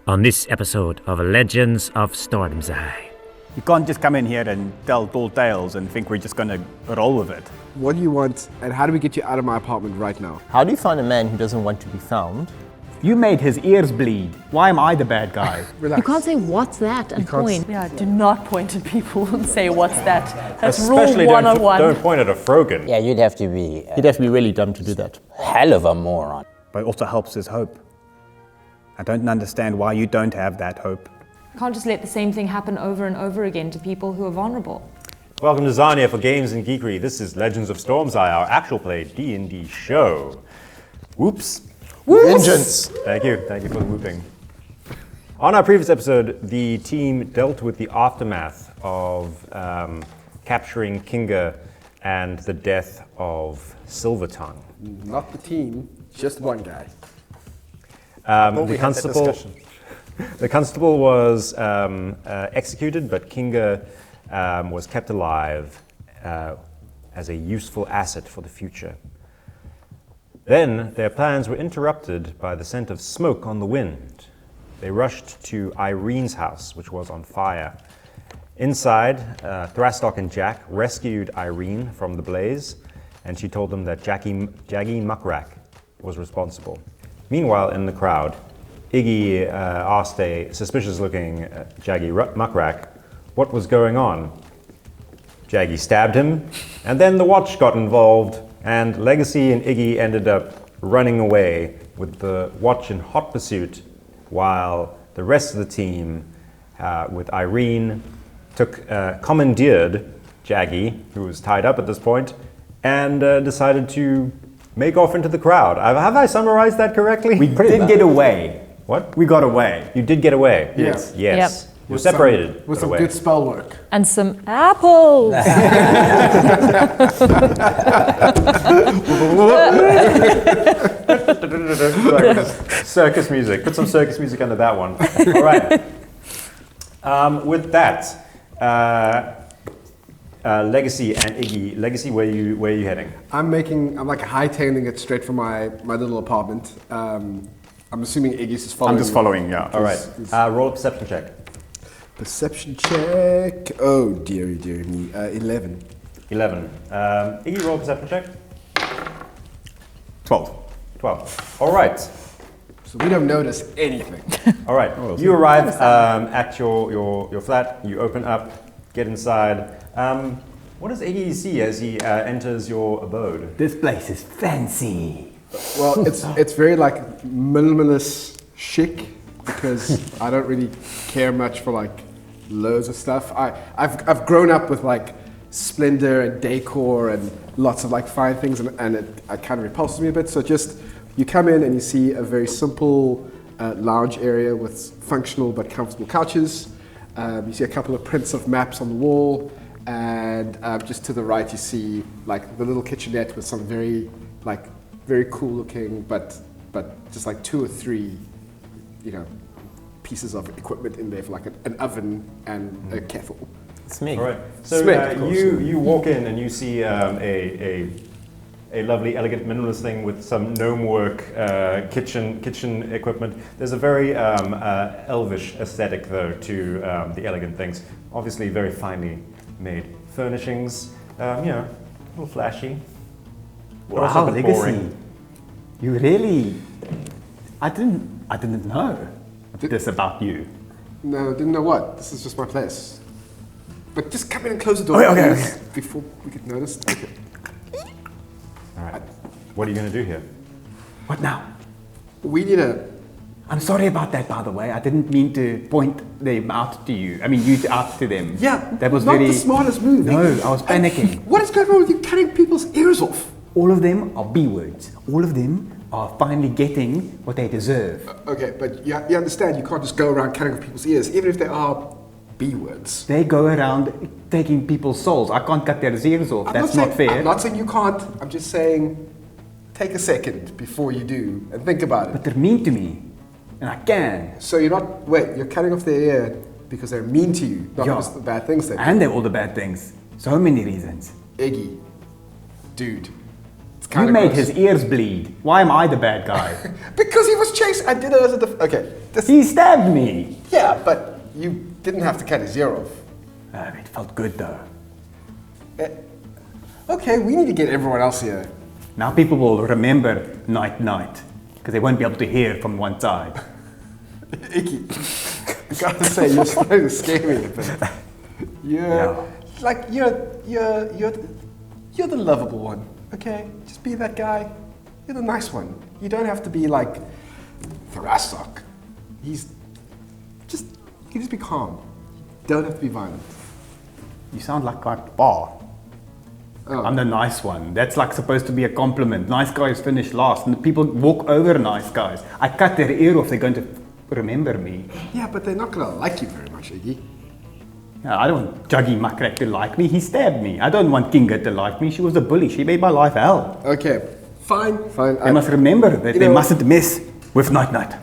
On this episode of Legends of Stormzy. You can't just come in here and tell tall tales and think we're just gonna roll with it. What do you want, and how do we get you out of my apartment right now? How do you find a man who doesn't want to be found? You made his ears bleed. Why am I the bad guy? Relax. You can't say what's that and point. Yeah, do not point at people and say what's that. That's Especially rule 101. don't point at a Frogan. Yeah, you'd have to be He'd have to be really dumb to do that. hell of a moron. But it also helps his hope. I don't understand why you don't have that hope. You can't just let the same thing happen over and over again to people who are vulnerable. Welcome to Zarnia for Games and Geekery. This is Legends of Stormzy, our actual play D&D show. Whoops. Vengeance! Thank you for the whooping. On our previous episode, the team dealt with the aftermath of capturing Kinga and the death of Silvertongue. Not the team, just one guy. The constable was executed, but Kinga was kept alive as a useful asset for the future. Then their plans were interrupted by the scent of smoke on the wind. They rushed to Irene's house, which was on fire. Inside, Thrastock and Jack rescued Irene from the blaze, and she told them that Jaggy Muckrack was responsible. Meanwhile, in the crowd, Iggy asked a suspicious-looking Jaggy Muckrack what was going on. Jaggy stabbed him, and then the watch got involved, and Legacy and Iggy ended up running away with the watch in hot pursuit, while the rest of the team, with Irene, commandeered Jaggy, who was tied up at this point, and decided to make off into the crowd. Have I summarized that correctly? We did get away. What? We got away. You did get away? Yes. Yes. Yep. You're separated. With but some away. good spell work. And some apples! Circus music. Put some circus music under that one. All right. With that, Legacy and Iggy. Legacy, where are you heading? I'm like hightailing it straight from my little apartment. I'm assuming Iggy's just following. I'm just following, yeah. All right. Roll a perception check. Perception check. Oh, dear me. 11. 11. Iggy, roll a perception check. 12. 12. All right. So we don't notice anything. All right. You arrive at your flat. You open up, get inside. What does Iggy see as he enters your abode? This place is fancy. Well, it's very like minimalist chic because I don't really care much for like loads of stuff. I've grown up with like splendor and decor and lots of like fine things, and it kind of repulses me a bit. So just you come in and you see a very simple lounge area with functional but comfortable couches. You see a couple of prints of maps on the wall, and just to the right you see like the little kitchenette with some very cool looking but just like 2 or 3 pieces of equipment in there for like an oven and a kettle. It's me. All right. So you walk in and you see a lovely, elegant, minimalist thing with some gnome work kitchen equipment. There's a very elvish aesthetic though to the elegant things. Obviously, very finely made furnishings. A little flashy. but also Wow, a bit Legacy. boring. You really... I didn't know this about you. No, didn't know what. This is just my place. But just come in and close the door please, before we get noticed. Okay. All right. What are you going to do here? What now? We need a... I'm sorry about that, by the way. I didn't mean to point them out to you. I mean, you out to them. Yeah, that was not very... the smartest move. No, I was panicking. What is going on with you cutting people's ears off? All of them are B-words. All of them are finally getting what they deserve. Okay, but you understand you can't just go around cutting off people's ears, even if they are B-words. They go around taking people's souls. I can't cut their ears off. That's not fair. I'm not saying you can't. I'm just saying take a second before you do and think about it. But they're mean to me. And I can. So you're cutting off their ear because they're mean to you, not because of the bad things they do. And they're all the bad things. So many reasons. Iggy, dude. You made his ears bleed. Why am I the bad guy? Because he was chased. I did it as a okay. He stabbed me. Yeah, but you didn't have to cut his ear off. It felt good though. Okay, we need to get everyone else here. Now people will remember night because they won't be able to hear from one side. Iggy, I gotta say, you're starting to scare me a bit. You're the lovable one. Okay, just be that guy. You're the nice one. You don't have to be like Thrasok. You can just be calm. You don't have to be violent. You sound like my pa. Oh. I'm the nice one. That's like supposed to be a compliment. Nice guys finish last, and the people walk over nice guys. I cut their ear off, they're going to remember me. Yeah, but they're not gonna like you very much, Iggy. I don't want Juggy Muckrak to like me. He stabbed me. I don't want Kinga to like me. She was a bully. She made my life hell. Okay, fine. They must remember that they mustn't mess with Night.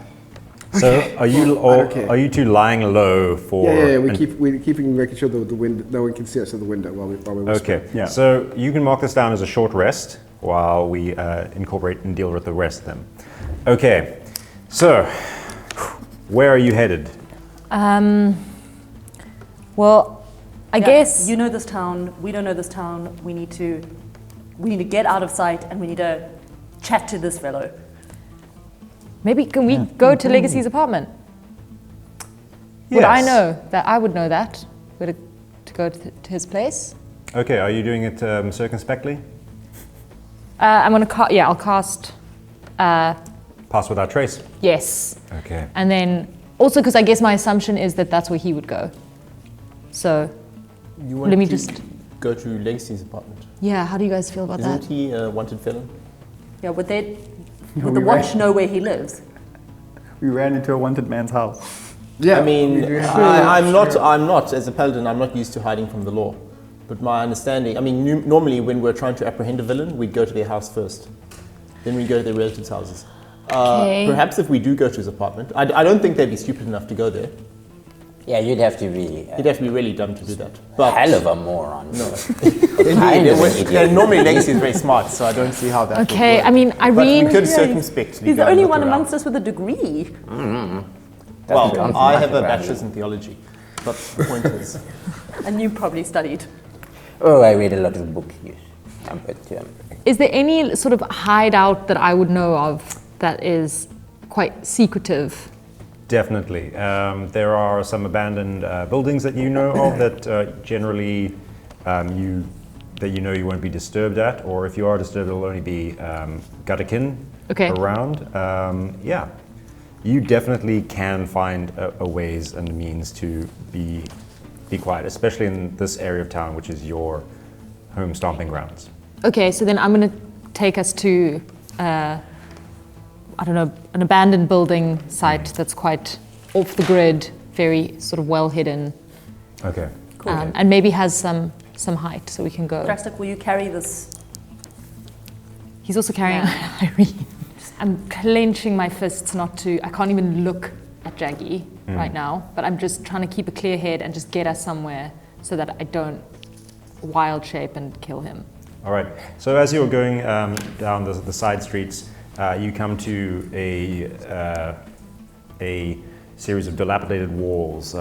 So are you two lying low for? Yeah. We're making sure the window, no one can see us at the window while we're whispering. Okay. Yeah. So you can mark this down as a short rest while we incorporate and deal with the rest of them. Okay. So where are you headed? Well, I guess You know this town, we don't know this town, we need to get out of sight and we need to chat to this fellow. maybe can we go to Legacy's apartment? Would I know that? I would know that. Would it to go to his place? Okay. Are you doing it circumspectly? I'm gonna cast. Yeah, I'll cast. Pass without trace. Yes. Okay. And then also because I guess my assumption is that that's where he would go. So You want let me to just. go to Legacy's apartment. Yeah. How do you guys feel about Isn't that? he a wanted felon? Yeah, would the watch know where he lives? We ran into a wanted man's house. Yeah, I mean, I'm not, as a paladin, I'm not used to hiding from the law. But my understanding, I mean, normally when we're trying to apprehend a villain, we'd go to their house first. Then we'd go to their relatives' houses. Okay. Perhaps if we do go to his apartment, I don't think they'd be stupid enough to go there. Yeah, you'd have to be You'd have to be really dumb to do that. But hell of a moron. No. Kind of an idiot. Normally Legacy is very smart, so I don't see how that Okay. would work. I mean, But we Irene. could circumspectly He's go the only and look one around. amongst us with a degree. Well, Doesn't I matter have a about bachelor's you. in theology, but the point is, And you probably studied. Oh, I read a lot of books, yes. But, Is there any sort of hideout that I would know of that is quite secretive? Definitely. There are some abandoned buildings that you know of that generally you won't be disturbed at, or if you are disturbed, it'll only be Gutterkin around. Yeah, you definitely can find a ways and means to be quiet, especially in this area of town, which is your home stomping grounds. Okay, so then I'm going to take us to, I don't know, an abandoned building site that's quite off the grid, very sort of well hidden. Okay. Cool. And maybe has some height, so we can go. Drastic, will you carry this? He's also carrying Irene. I'm clenching my fists not to. I can't even look at Jaggy right now, but I'm just trying to keep a clear head and just get us somewhere so that I don't wild shape and kill him. All right. So as you're going down the side streets, you come to a series of dilapidated walls,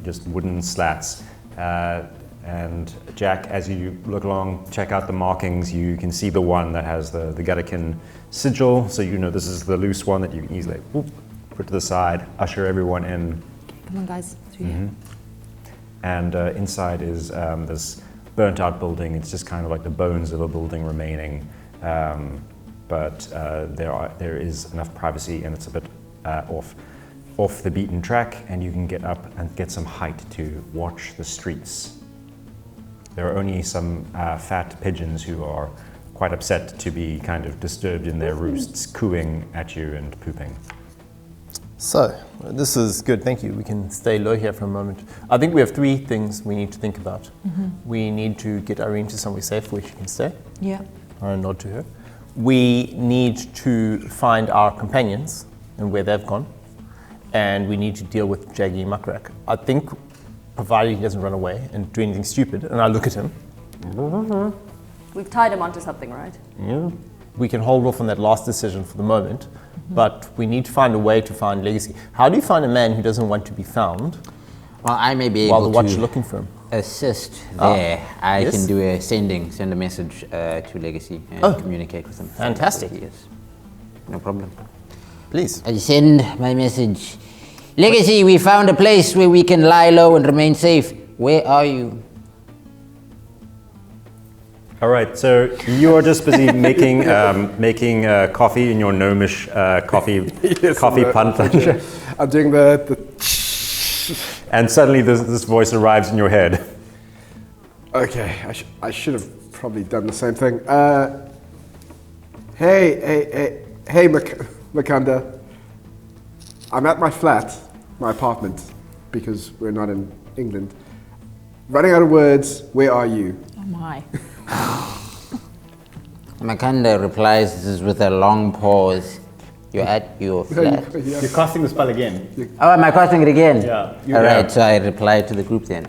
just wooden slats. And Jack, as you look along, check out the markings, you can see the one that has the Gutterkin sigil, so you know this is the loose one that you can easily put to the side, usher everyone in. Come on, guys, through here. And inside is this burnt out building. It's just kind of like the bones of a building remaining, but there is enough privacy, and it's a bit off the beaten track, and you can get up and get some height to watch the streets. There are only some fat pigeons who are quite upset to be kind of disturbed in their roosts, cooing at you and pooping. So, this is good, thank you. We can stay low here for a moment. I think we have three things we need to think about. We need to get Irene to somewhere safe where she can stay. Yeah. I nod to her. We need to find our companions and where they've gone. And we need to deal with Jaggy Muckrak. I think, provided he doesn't run away and do anything stupid, and I look at him. We've tied him onto something, right? Yeah. we can hold off on that last decision for the moment, but we need to find a way to find legacy. How do you find a man who doesn't want to be found Well, I may be while able the watch to is looking for him? assist there. I yes. can do a send a message to Legacy and communicate with them. Fantastic. Yes. No problem. Please. I send my message. Legacy, we found a place where we can lie low and remain safe. Where are you? All right, so you are just busy making coffee in your gnomish coffee punt. I'm doing the And suddenly this voice arrives in your head. Okay, I should have probably done the same thing. Hey, Makanda. I'm at my flat, my apartment, because we're not in England. Running out of words, where are you? Oh my. Makanda replies with a long pause. You're at your flat. You're casting the spell again. Oh, am I casting it again? Yeah. All right, so I replied to the group then.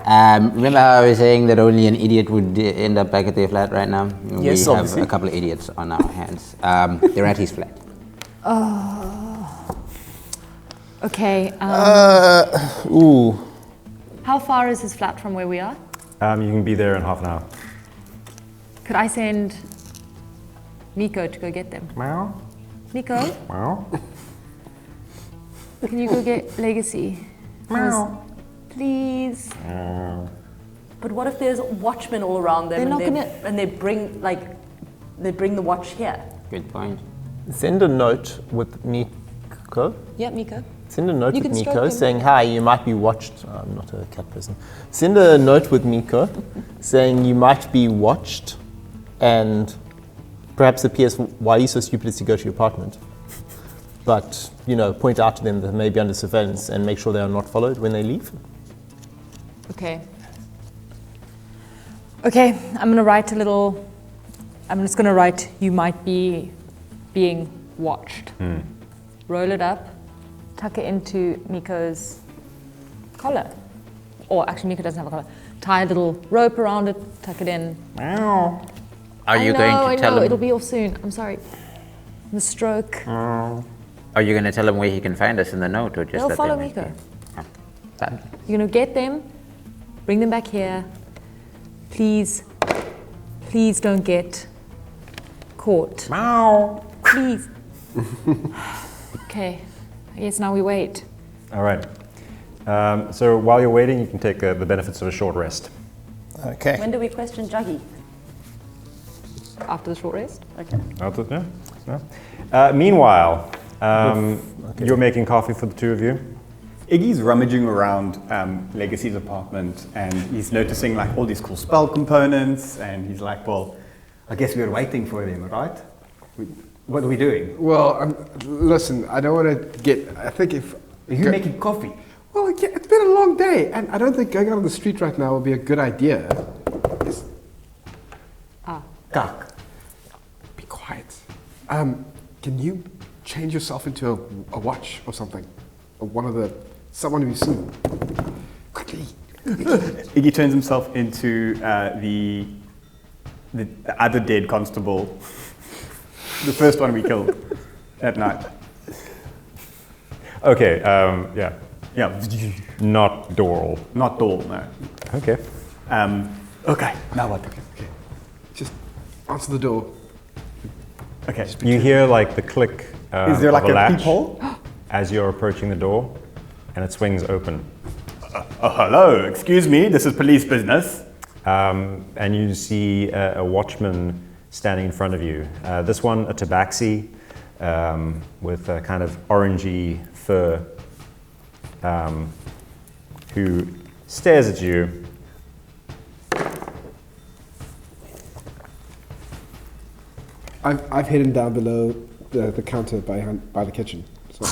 Remember how I was saying that only an idiot would end up back at their flat right now? Yes, we obviously. have a couple of idiots on our hands. They're at his flat. Okay. Ooh. How far is his flat from where we are? You can be there in half an hour. Could I send Nico to go get them? Meow. Nico, Meow. can you go get Legacy? Please. But what if there's watchmen all around them They're not and they bring the watch here? Good point. Send a note with Nico. Yeah, Nico. Send a note You with can stroke Nico him. saying, hi, you might be watched. I'm not a cat person. Send a note with Nico saying you might be watched, and perhaps a PS, why are you so stupid to go to your apartment? But, point out to them that they may be under surveillance and make sure they are not followed when they leave. Okay. Okay, I'm just gonna write, you might be being watched. Roll it up, tuck it into Miko's collar. Or actually, Miko doesn't have a collar. Tie a little rope around it, tuck it in. Are you going to tell him? It'll be off soon. I'm sorry. The stroke. Are you going to tell him where he can find us in the note, or just They'll that follow they Miko. Fine. You're gonna get them, bring them back here. Please don't get caught. Please. Okay, I guess now we wait. All right. So while you're waiting, you can take the benefits of a short rest. Okay. When do we question Juggy? After the short rest? Okay. No. Meanwhile, you're making coffee for the two of you. Iggy's rummaging around Legacy's apartment, and he's noticing like all these cool spell components, and he's like, well, I guess we're waiting for them, right? What are we doing? Well, listen, I don't want to get. I think if. Are you making coffee? Well, yeah, it's been a long day, and I don't think going out on the street right now would be a good idea. Kak. Be quiet. Can you change yourself into a watch or something? Or someone who's seen. Quickly. Iggy turns himself into the other dead constable, the first one we killed at night. Okay, yeah. Yeah, Not Doral. not Dol, no. Okay. Okay, now what? Okay. Just answer the door. Okay. You hear like the click Is there like of a a latch peephole? as you're approaching the door, and it swings open. Hello, excuse me, this is police business. And you see a watchman standing in front of you. This one, a tabaxi with a kind of orangey fur, who stares at you. I've hidden down below the counter by the kitchen. So,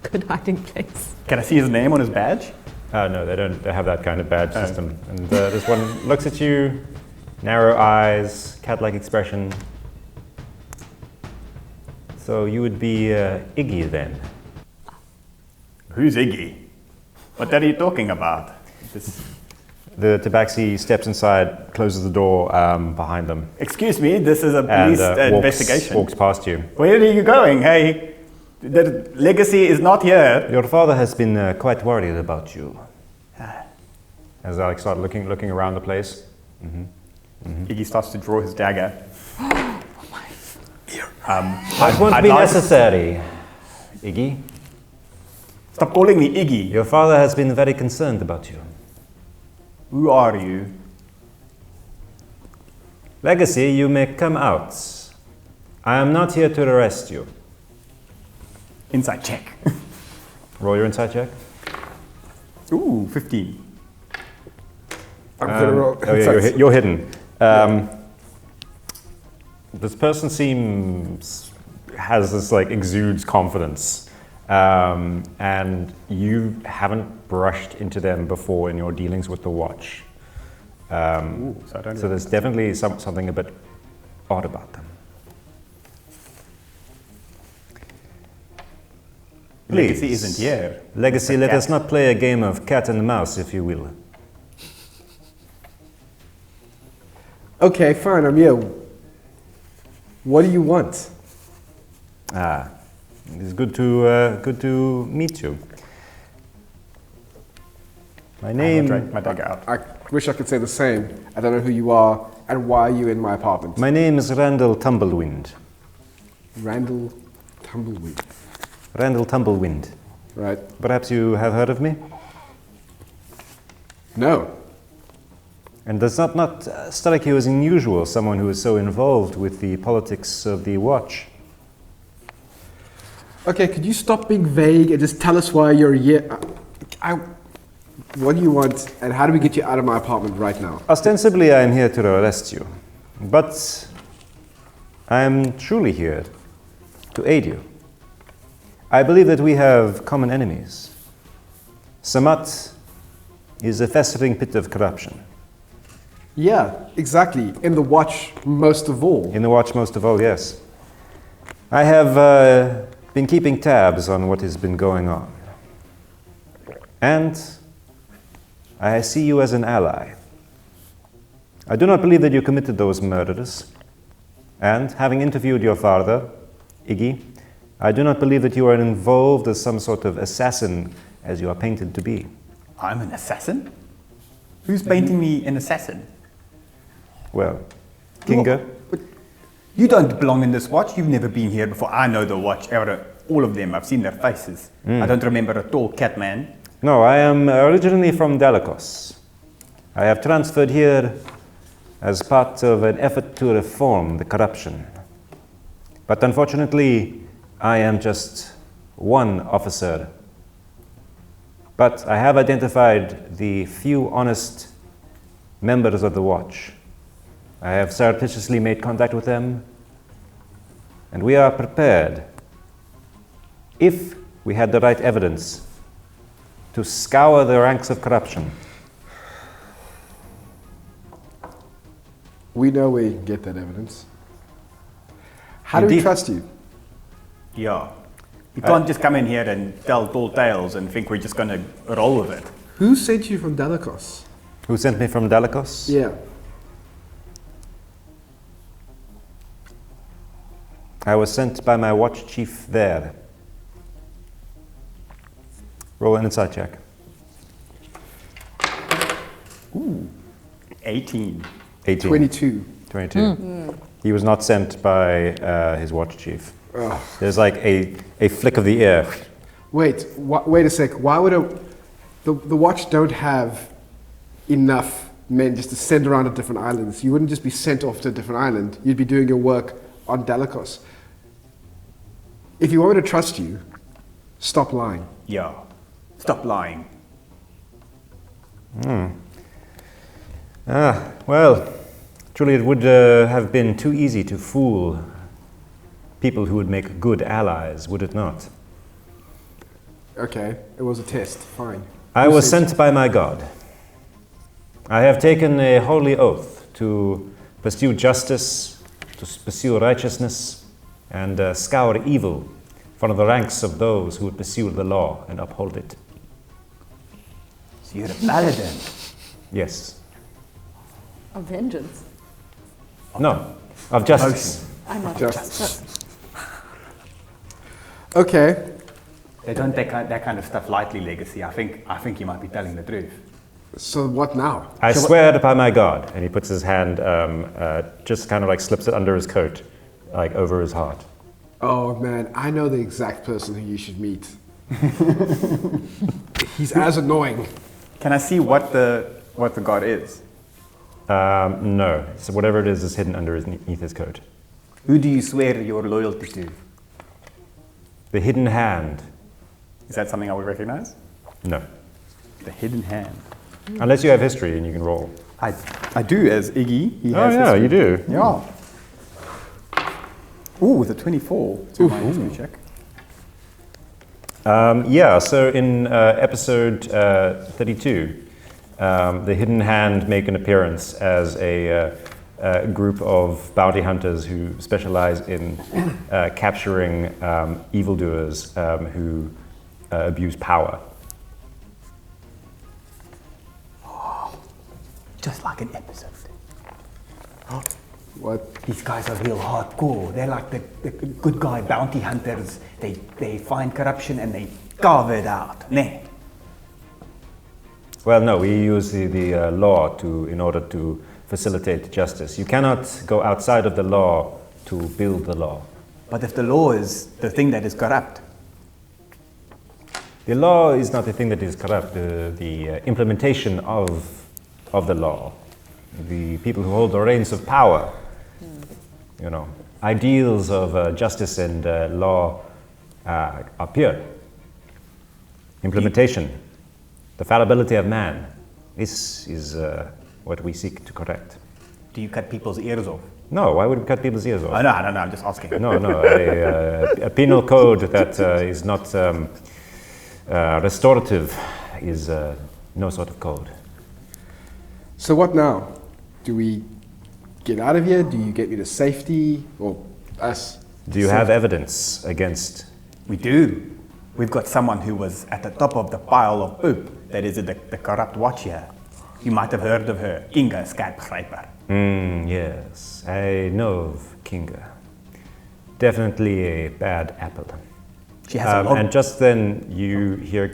Good hiding place. Can I see his name on his badge? No, they don't have that kind of badge system. And this one looks at you, narrow eyes, cat-like expression. So you would be Iggy then? Who's Iggy? What are you talking about? The tabaxi steps inside, closes the door behind them, Excuse me, this is a and police investigation. walks past you. Where are you going? Hey, the legacy is not here. Your father has been quite worried about you. As Alex started looking around the place. Iggy starts to draw his dagger. It won't I'd be like- necessary, Iggy. Stop calling me Iggy. Your father has been very concerned about you. Who are you? Legacy, you may come out. I am not here to arrest you. Inside check. Roll your insight check. Ooh, 15. I'm gonna roll. Oh yeah, you're hidden. This person has this like exudes confidence, and you haven't brushed into them before in your dealings with the watch. So there's definitely something a bit odd about them. Please. Legacy isn't here. Legacy, Mr. let Cat. us not play a game of cat and mouse, if you will. Okay, fine, I'm here. What do you want? It's good to meet you. My name. Drag my dagger out. I wish I could say the same. I don't know who you are and why are you in my apartment. My name is Randall Tumblewind. Randall Tumbleweed. Randall Tumblewind. Right. Perhaps you have heard of me? No. And does that not strike you as unusual, someone who is so involved with the politics of the watch? Okay, could you stop being vague and just tell us why you're here? What do you want and how do we get you out of my apartment right now? Ostensibly, I am here to arrest you, but I am truly here to aid you. I believe that we have common enemies. Samat is a festering pit of corruption. Yeah, exactly. In the watch most of all. In the watch most of all, yes. I have been keeping tabs on what has been going on. And I see you as an ally. I do not believe that you committed those murders. And having interviewed your father, Iggy, I do not believe that you are involved as some sort of assassin as you are painted to be. I'm an assassin? Who's painting me an assassin? Well, Kinga, You don't belong in this watch. You've never been here before. I know the watch. All of them. I've seen their faces. I don't remember at all, Catman. no, I am originally from Dalakos. I have transferred here as part of an effort to reform the corruption. But unfortunately, I am just one officer. But I have identified the few honest members of the watch. I have surreptitiously made contact with them, and we are prepared, if we had the right evidence, to scour the ranks of corruption. We know where you can get that evidence. How do we Indeed. trust you? Yeah. You can't just come in here and tell tall tales and think we're just going to roll with it. Who sent you from Dalakos? Who sent me from Dalakos? Yeah. I was sent by my watch chief there. Roll an insight check. 18. 18. 22. 22. He was not sent by his watch chief. There's like a flick of the ear. Wait, wait a sec. Why would the watch don't have enough men just to send around to different islands? You wouldn't just be sent off to a different island. You'd be doing your work on Dalakos. If you want me to trust you, stop lying. Yeah. Stop lying. Well, truly it would have been too easy to fool people who would make good allies, would it not? Okay, it was a test. Fine. I Who was sent sent by my God. I have taken a holy oath to pursue justice, to pursue righteousness, and scour evil from the ranks of those who would pursue the law and uphold it. So you're a paladin. Yes. Of vengeance. No. Of justice. I'm not Justice. Okay. They don't take that kind of stuff lightly, Legacy. I think you might be telling the truth. So what now? I swear it by my God. And he puts his hand, just kind of like slips it under his coat, like over his heart. Oh man, I know the exact person who you should meet. He's as annoying. Can I see what the god is? No. So whatever it is hidden underneath his coat. Who do you swear your loyalty to? The hidden hand. Is that something I would recognize? No. The hidden hand. Unless you have history and you can roll. I do, as Iggy. He Oh has yeah, history. you do. Yeah. Ooh, with a 24. To my history check. Yeah, so in episode 32, the Hidden Hand make an appearance as a group of bounty hunters who specialize in capturing evildoers who abuse power. Just like an episode. What? These guys are real hardcore. They're like the good guy bounty hunters. They find corruption and they carve it out. Nah. Well, no, we use the law in order to facilitate justice. You cannot go outside of the law to build the law. But if the law is the thing that is corrupt, The law is not the thing that is corrupt. The implementation of the law, the people who hold the reins of power, you know, ideals of justice and law are pure. Implementation, the fallibility of man, this is what we seek to correct. do you cut people's ears off? No, why would we cut people's ears off? I don't know, I'm just asking. No, a penal code that is not restorative is no sort of code. So what now? Do we get out of here? Do you get me to safety? Or us? Do you have evidence against? We do. We've got someone who was at the top of the pile of poop. That is the corrupt watch here. You might have heard of her, Kinga Skypgrijper. Yes, I know of Kinga. Definitely a bad apple. She has a log. And just then you hear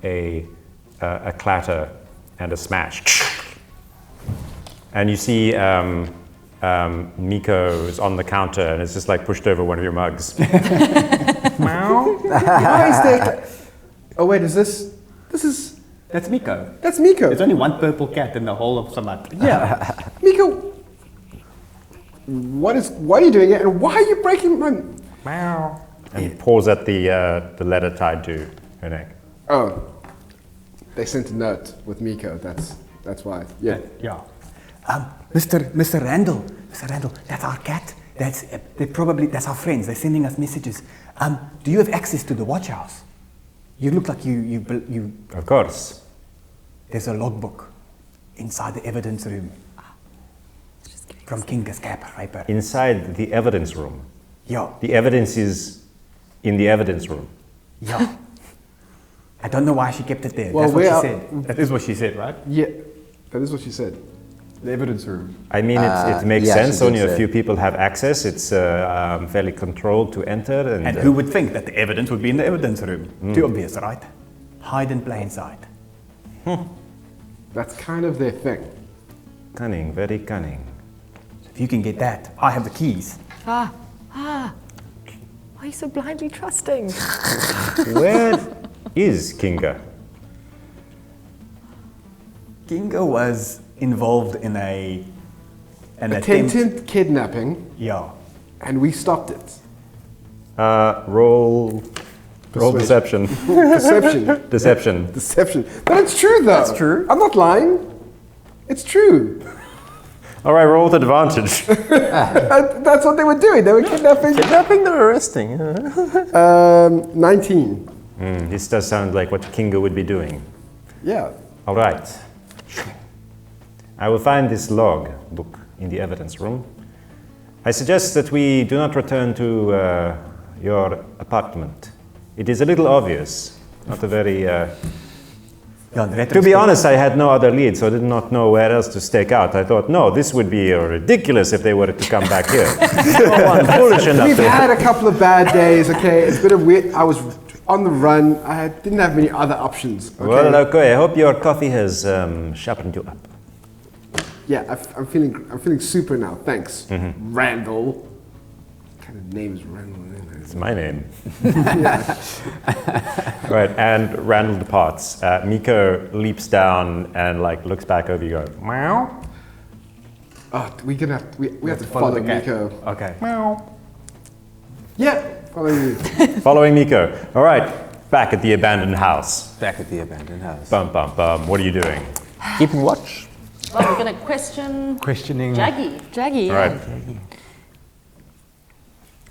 a clatter and a smash. And you see Miko is on the counter and it's just like pushed over one of your mugs. Why is there? Oh wait, is this? This is. That's Miko. That's Miko. There's only one purple cat in the whole of Samat. Yeah, Miko. Why are you doing it? And why are you breaking my? And he paws at the letter tied to her neck. Oh, they sent a note with Miko. That's why. Yeah. Yeah. Mr. Randall, that's our cat. That's our friends. They're sending us messages. Do you have access to the watch house? You look like you. Of course. There's a logbook inside the evidence room from Kinga's Skypgrijper. Inside the evidence room. Yeah, The evidence is in the evidence room. yeah. I don't know why she kept it there. Well, That's what we she are- said. That is what she said, right? Yeah, that is what she said. The evidence room. I mean, it makes yeah, sense. she did Only a say. few people have access. It's fairly controlled to enter. And who would think that the evidence would be in the evidence room? Too obvious, right? Hide in plain sight. That's kind of their thing. Cunning, very cunning. If you can get that, I have the keys. Why are you so blindly trusting? Where is Kinga? Kinga was involved in an attempt. Attempted kidnapping, Yeah. and we stopped it. Roll deception. Deception. Deception. Deception. But it's true, though. That's true. I'm not lying. It's true. All right, roll with advantage. That's what they were doing. They were kidnapping. Kidnapping, they're arresting. 19. This does sound like what Kinga would be doing. Yeah. All right. I will find this log book in the evidence room. I suggest that we do not return to your apartment. It is a little obvious, not a very To be honest, I had no other lead, so I did not know where else to stake out. I thought, no, this would be ridiculous if they were to come back here. I'm foolish enough We've to. had a couple of bad days, okay? It's been a weird, I was on the run. Didn't have many other options. Okay? Well, okay. I hope your coffee has sharpened you up. Yeah, I'm feeling super now. Thanks, Randall. What kind of name is Randall? It's my name. Right, and Randall departs. Miko leaps down and like looks back over you. Go meow. Oh, we have to follow Miko. Okay. Yeah, follow you. Following Miko. All right, back at the abandoned house. Back at the abandoned house. Bum bum bum. What are you doing? Keeping watch. Well, we're going to questioning Jaggy. Jaggy, All right.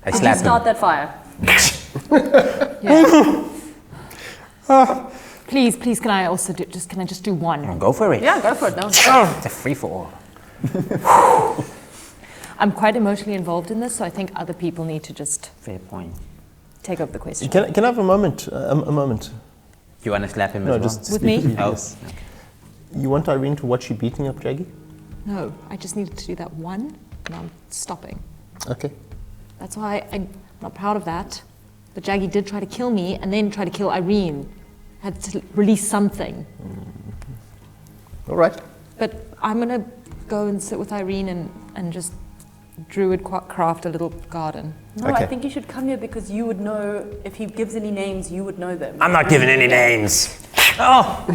I Did you slap start him. that fire? Please, can I also can I just do one? Go for it. Yeah, go for it. No. It's a free for all. I'm quite emotionally involved in this, so I think other people need to just Fair point. take over the question. Can I have a moment? A moment. You want to slap him No, as well? just With me? speak. Oh, Yes. You want Irene to watch you beating up Jaggy? No, I just needed to do that one, and I'm stopping. Okay. That's why I'm not proud of that. But Jaggy did try to kill me, and then try to kill Irene. Had to release something. All right. But I'm gonna go and sit with Irene and just druid craft a little garden. No, Okay. I think you should come here because you would know, if he gives any names, you would know them. I'm not giving any names. Oh!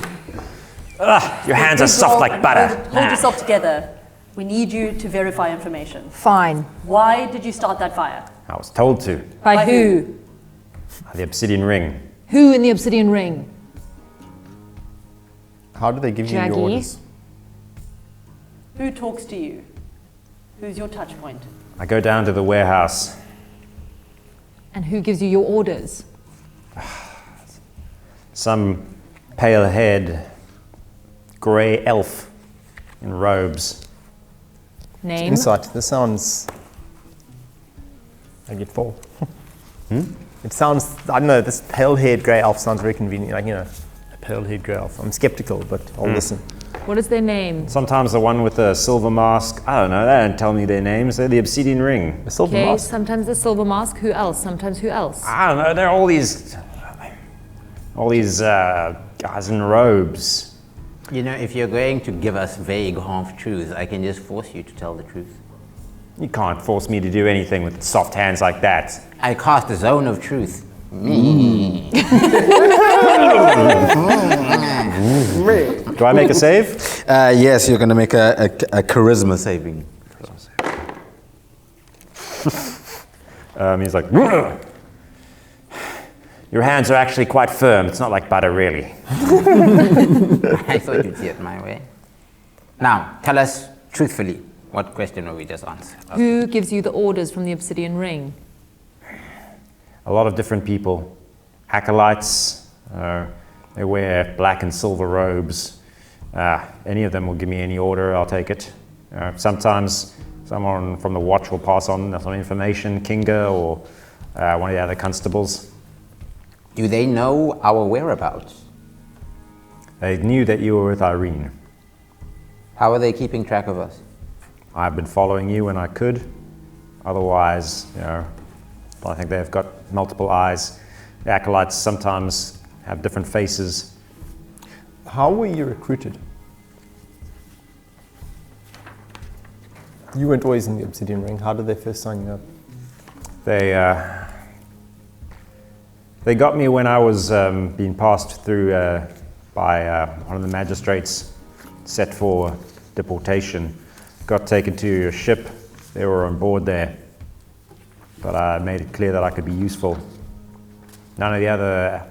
Your hands are Big soft roll like and butter. Hold yourself together. We need you to verify information. Fine. Why did you start that fire? I was told to. By who? The obsidian ring. Who in the obsidian ring? How do they give you Jaggy? your orders? Who talks to you? Who's your touch point? I go down to the warehouse. And who gives you your orders? Some pale-haired, grey elf in robes. Name? Insight. This sounds. I get 4. It sounds. I don't know. This pale-haired grey elf sounds very convenient. Like a pale-haired grey elf. I'm skeptical, but I'll listen. What is their name? Sometimes the one with the silver mask. I don't know. They don't tell me their names. They're the obsidian ring. A silver Okay, mask. sometimes the silver mask. Who else? Sometimes who else? I don't know. They're all these guys in robes. You know, if you're going to give us vague half-truths, I can just force you to tell the truth. You can't force me to do anything with soft hands like that. I cast a zone of truth. Me. Do I make a save? Yes, you're going to make a charisma saving. He's like, your hands are actually quite firm. It's not like butter, really. I thought you'd see it my way. Now, tell us truthfully, what question were we just answered? Who gives you the orders from the obsidian ring? A lot of different people. Acolytes, they wear black and silver robes. Any of them will give me any order, I'll take it. Sometimes someone from the watch will pass on some information, Kinga or one of the other constables. Do they know our whereabouts? They knew that you were with Irene. How are they keeping track of us? I've been following you when I could. Otherwise, I think they've got multiple eyes. The acolytes sometimes have different faces. How were you recruited? You weren't always in the obsidian ring. How did they first sign you up? They got me when I was being passed through by one of the magistrates set for deportation. Got taken to a ship. They were on board there. But I made it clear that I could be useful. None of the other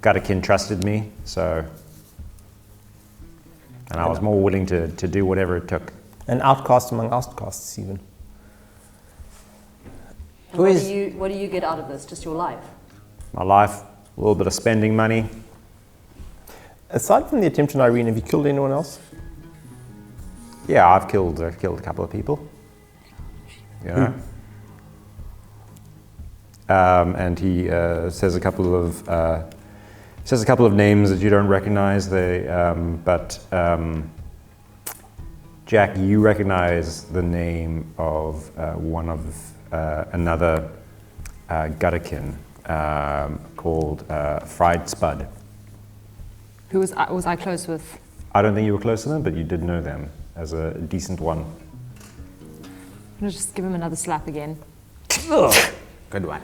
Gutterkin trusted me, and I was more willing to do whatever it took. An outcast among outcasts, even. And what do you get out of this? Just your life? My life, a little bit of spending money. Aside from the attempt on Irene, have you killed anyone else? Yeah, I've killed a couple of people. And he says a couple of says a couple of names that you don't recognize, but Jack, you recognize the name of one of another Gutterkin called Fried Spud. Who was I close with? I don't think you were close to them, but you did know them as a decent one. I'm gonna just give him another slap again. Good one.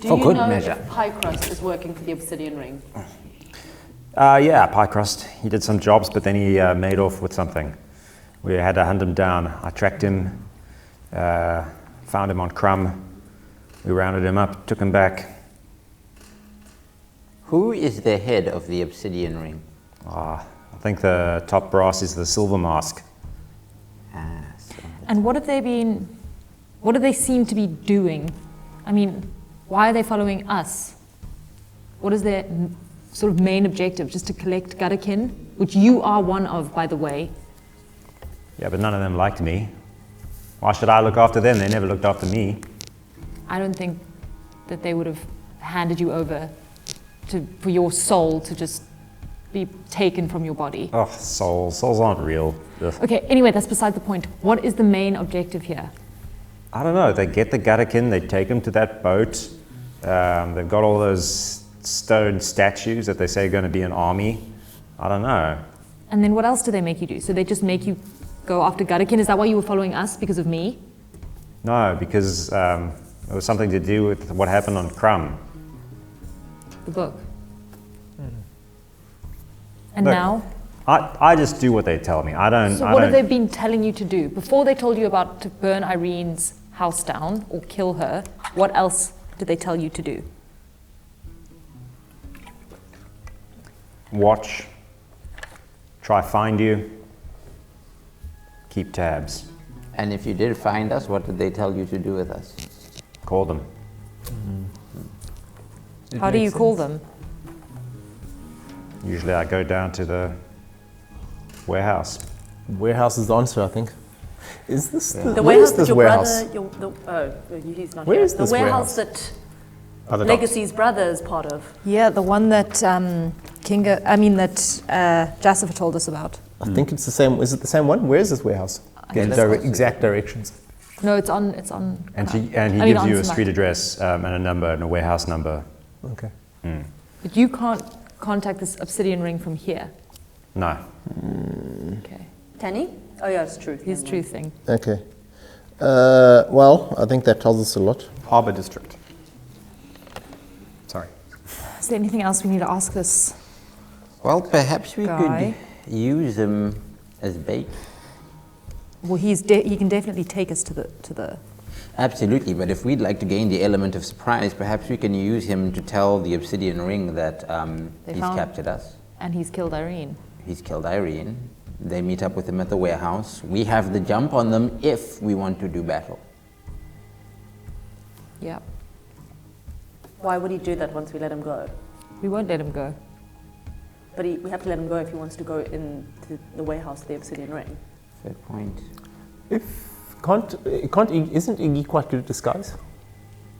Do For you good know measure. if Pie Crust is working for the Obsidian Ring? Yeah, Pie Crust. He did some jobs, but then he made off with something. We had to hunt him down. I tracked him, found him on Crumb. We rounded him up, took him back. Who is the head of the Obsidian Ring? I think the top brass is the Silver Mask. And what have they been? What do they seem to be doing? I mean, why are they following us? What is their sort of main objective? Just to collect Gutterkin, which you are one of, by the way. Yeah, but none of them liked me. Why should I look after them? They never looked after me. I don't think that they would have handed you over for your soul to just be taken from your body. Oh, souls aren't real. Ugh. Okay, anyway, that's beside the point. What is the main objective here? I don't know. They get the Gutterkin, they take them to that boat. They've got all those stone statues that they say are going to be an army. I don't know. And then what else do they make you do? So they just make you go after Gutterkin? Is that why you were following us, because of me? No, because it was something to do with what happened on Crumb. The book. And Look, now? I just do what they tell me. I don't. So I what don't, have they been telling you to do? Before they told you about to burn Irene's house down or kill her, what else did they tell you to do? Watch. Try find you. Keep tabs. And if you did find us, what did they tell you to do with us? Call them. How do you call them? Usually I go down to the warehouse. Warehouse is the answer, I think. Is this The where is warehouse that this your warehouse? brother, he's not Where here. is The this warehouse warehouse? that Other dogs. Legacy's brother is part of. Yeah, the one that Joseph told us about. I think it's the same. Is it the same one? Where is this warehouse? Get the exact directions. No, it's on. And he I mean, gives on you a Smart. street address and a number and a warehouse number. Okay. But you can't contact this Obsidian Ring from here. No. Okay. Can he? Oh yeah, it's true. His truth thing. Okay. Well, I think that tells us a lot. Harbour District. Sorry. Is there anything else we need to ask this? Well, perhaps we Guy. could use him as bait. Well, he can definitely take us to the. Absolutely, but if we'd like to gain the element of surprise, perhaps we can use him to tell the Obsidian Ring that he's found- captured us. And he's killed Irene. He's killed Irene. They meet up with him at the warehouse. We have the jump on them if we want to do battle. Yeah. Why would he do that once we let him go? We won't let him go. But we have to let him go if he wants to go into the warehouse of the Obsidian Ring. Fair point. Isn't Iggy quite good at disguise?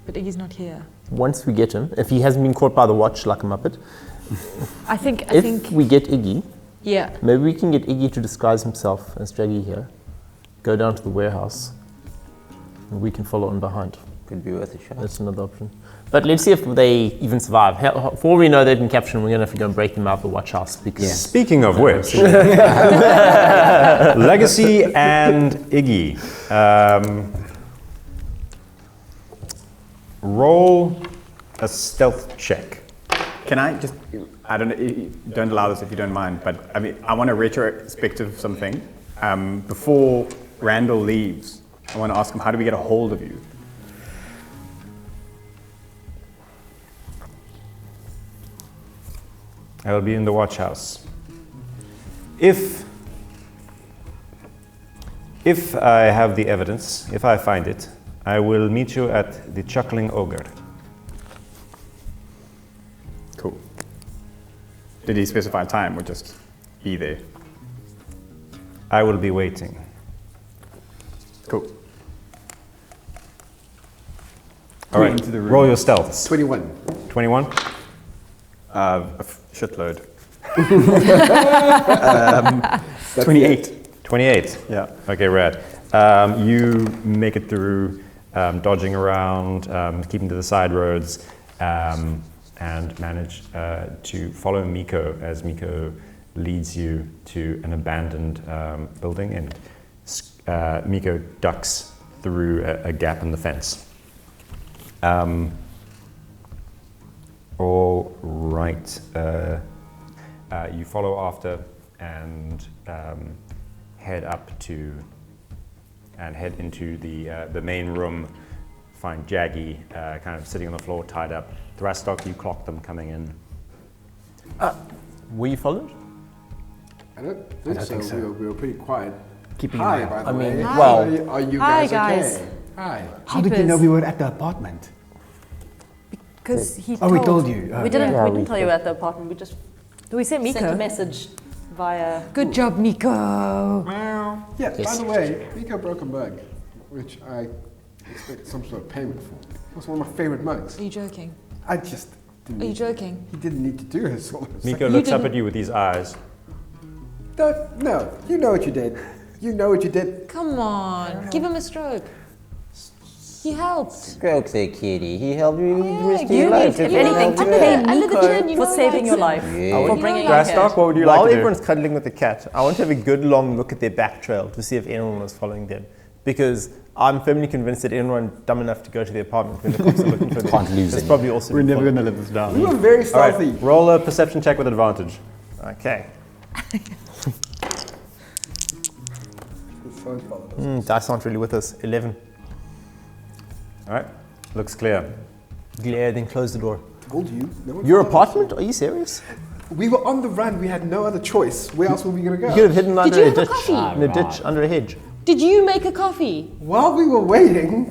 But Iggy's not here. Once we get him, if he hasn't been caught by the watch like a muppet, I think. if we get Iggy, Yeah. maybe we can get Iggy to disguise himself as Jaggy here, go down to the warehouse, and we can follow on behind. Could be worth a shot. That's another option. But let's see if they even survive. For all we know, they've been captured, and we're going to have to go and break them out of the watch house because. Speaking of which, Legacy and Iggy. Roll a stealth check. Can I just, I don't know, don't allow this if you don't mind, but I mean, I want a retrospective something. Before Randall leaves, I want to ask him, how do we get a hold of you? I will be in the watch house. If I have the evidence, if I find it, I will meet you at the Chuckling Ogre. Cool. Did he specify a time or just be there? I will be waiting. Cool. All right, Into the room. roll your stealths. 21. 21? A shitload. 28. 28. Yeah. Okay, rad. You make it through, dodging around, keeping to the side roads, and manage to follow Miko as Miko leads you to an abandoned building, and Miko ducks through a gap in the fence. All right. You follow after and head into the main room. Find Jaggy kind of sitting on the floor, tied up. Thrastok, you clock them coming in. Were you followed? I don't think so. We were pretty quiet. Keeping Hi, an eye by out. the I mean, way. well- Are you Hi, guys guys. okay? Hi. How did you know we were at the apartment? Because he Oh, we told you. We didn't. Yeah, we we didn't tell you at the apartment. We just we sent sent a Miko. message via. Good job, Miko. Yeah, by Yes. the way, Miko broke a mug, which I expect some sort of payment for. That's one of my favorite mugs. Are you joking? I just didn't Are you need- joking? He didn't need to do his sort of Miko You looks up didn't- at you with these eyes. No, you know what you did. You know what you did. Come on, give him a stroke. He helped. Stroke's a kitty. He helped you risk You your need, life. if you anything, helped to him. pay Under the Miko chin, you for know, saving like- your life, Yeah. for bringing you Thrastok, here. what would you While like to do? everyone's cuddling with the cat, I want to have a good long look at their back trail to see if anyone was following them. Because I'm firmly convinced that anyone dumb enough to go to the apartment when the cops are looking for them Can't lose is any. probably also We're been never followed. going to live this down. We were very All right, stealthy. roll a perception check with advantage. Okay. Someone followed us. Dice aren't really with us. 11. All right, looks clear. Glare, then close the door. Told you. No one Your followed us. apartment? Are you serious? We were on the run. We had no other choice. Where else were we going to You go? could have hidden under you a have a ditch. coffee? In a ditch, under a hedge. Did you make a coffee? While we were waiting,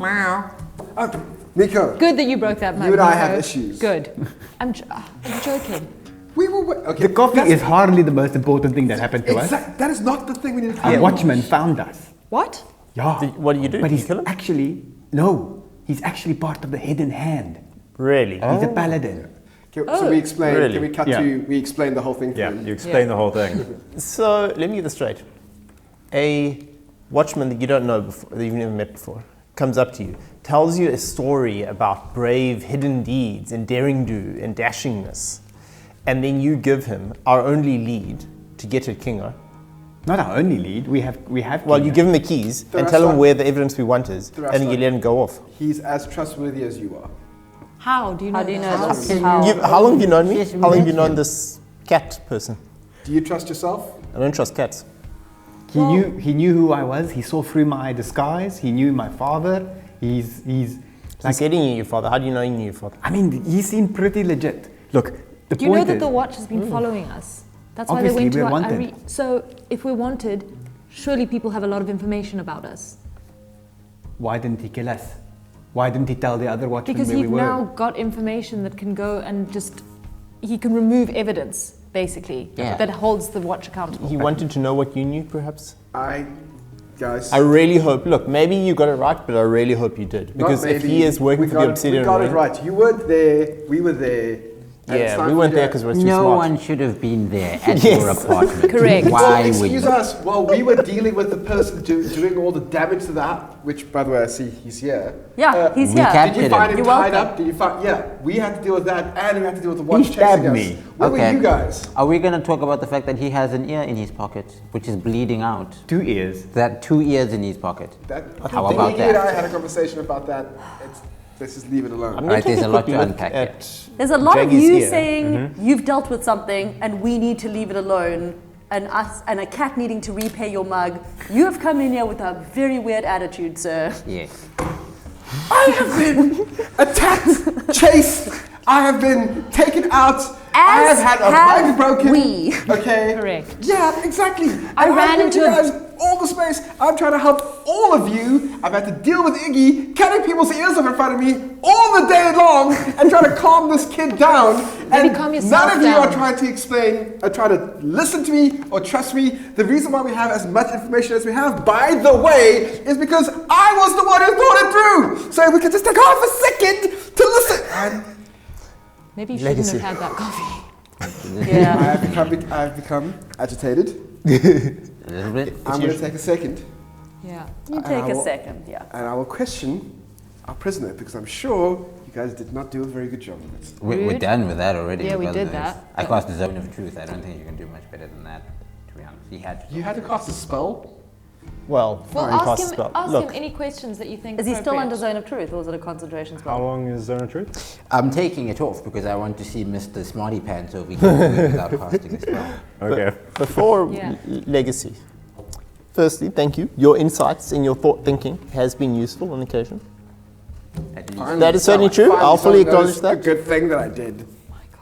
Miko, Good that you broke that mug. You and I Miko. have issues. Good. I'm joking. we were okay. The coffee is hardly the most important thing that happened to us. That is not the thing we need to A do. watchman found us. What? Yeah. What do you do? But Do you he's kill him? actually, no, he's actually part of the hidden hand. Really? He's a paladin. So we explain. Really? Can we cut Yeah. to? We explain the whole thing. to Yeah, him. you explain the whole thing. So let me get this straight. A watchman that you don't know before, that you've never met before, comes up to you, tells you a story about brave hidden deeds and daring do and dashingness, and then you give him our only lead to get at Kingo. Not our only lead. We have. Well, King. you give him the keys The and tell him restaurant- where the evidence we want is, The and then you restaurant. let him go off. He's as trustworthy as you are. How do you know? How do you know that? this? How? How long have you known me? Yes, we How long have met you known him. this cat person? Do you trust yourself? I don't trust cats. He knew who I was. He saw through my disguise. He knew my father. He's He said he knew your father. How do you know he knew your father? I mean, he seemed pretty legit. Look, the Do you know point that is, the watch has been following us? That's why Obviously, they went we're to our. wanted. So if we're wanted, surely people have a lot of information about us. why didn't he kill us? Why didn't he tell the other watchmen Because where we he's were? now got information that can go and just. He can remove evidence, basically, Yeah. that holds the watch accountable. He wanted to know what you knew, perhaps? Guys. I really hope. Look, maybe you got it right, but I really hope you did. Because if he is working for the Obsidian we got it Ring- right. You weren't there. We were there. and it's Yeah, time we for weren't you there to- because we're too No smart. one should have been there at Yes. your apartment. Correct. Why would Excuse you? us while we were dealing with the person doing all the damage to the house, which, by the way, I see he's here. Yeah, he's we here. can't- Did you find him You're tied welcome. up? Did you find? Yeah, we had to deal with that, and we had to deal with the watch stabbed chasing me. us. Where were you guys? Are we going to talk about the fact that he has an ear in his pocket, which is bleeding out? 2 ears. That 2 ears in his pocket. How Iggy about and I that? had a conversation about that. Let's just leave it alone. I'm gonna Right, take there's a a lot quick to look unpack at There's a lot of Jaggy's you ear. saying you've dealt with something and we need to leave it alone, and us and a cat needing to repay your mug. You have come in here with a very weird attitude, sir. Yes. I have been attacked, chased. I have been taken out. I have had a leg broken. we. Okay. Correct. Yeah, exactly. I And ran I've given into you a- guys all the space. I'm trying to help all of you. I've had to deal with Iggy cutting people's ears off in front of me all the day long and trying to calm this kid down. Maybe And calm yourself none of you are down. trying to explain, or trying to listen to me or trust me. The reason why we have as much information as we have, by the way, is because I was the one who thought it through. So if we could just take half a second to listen. And Maybe you shouldn't Legacy. have had that coffee. Yeah. I've become agitated. A little bit. I'm going to take a second, Yeah. You take a second, yeah. and I will question our prisoner because I'm sure you guys did not do a very good job of it. We're Rude. done with that already. Yeah, we because did of that, I but- cast the zone of truth. I don't think you can do much better than that, to be honest. He had to. You had to cast a spell. Well, Well, fine, ask cast him, spell. ask Look, him any questions that you think. Is he still under appropriate. zone of truth, or is it a concentration How spell? long is Zone of Truth? I'm taking it off because I want to see Mr. Smarty Pants over here without casting a spell. Okay. before Yeah. legacy, firstly, thank you. Your insights in your thought thinking has been useful on occasion. At least. That is certainly true. I'll fully acknowledge that. A good thing that I did.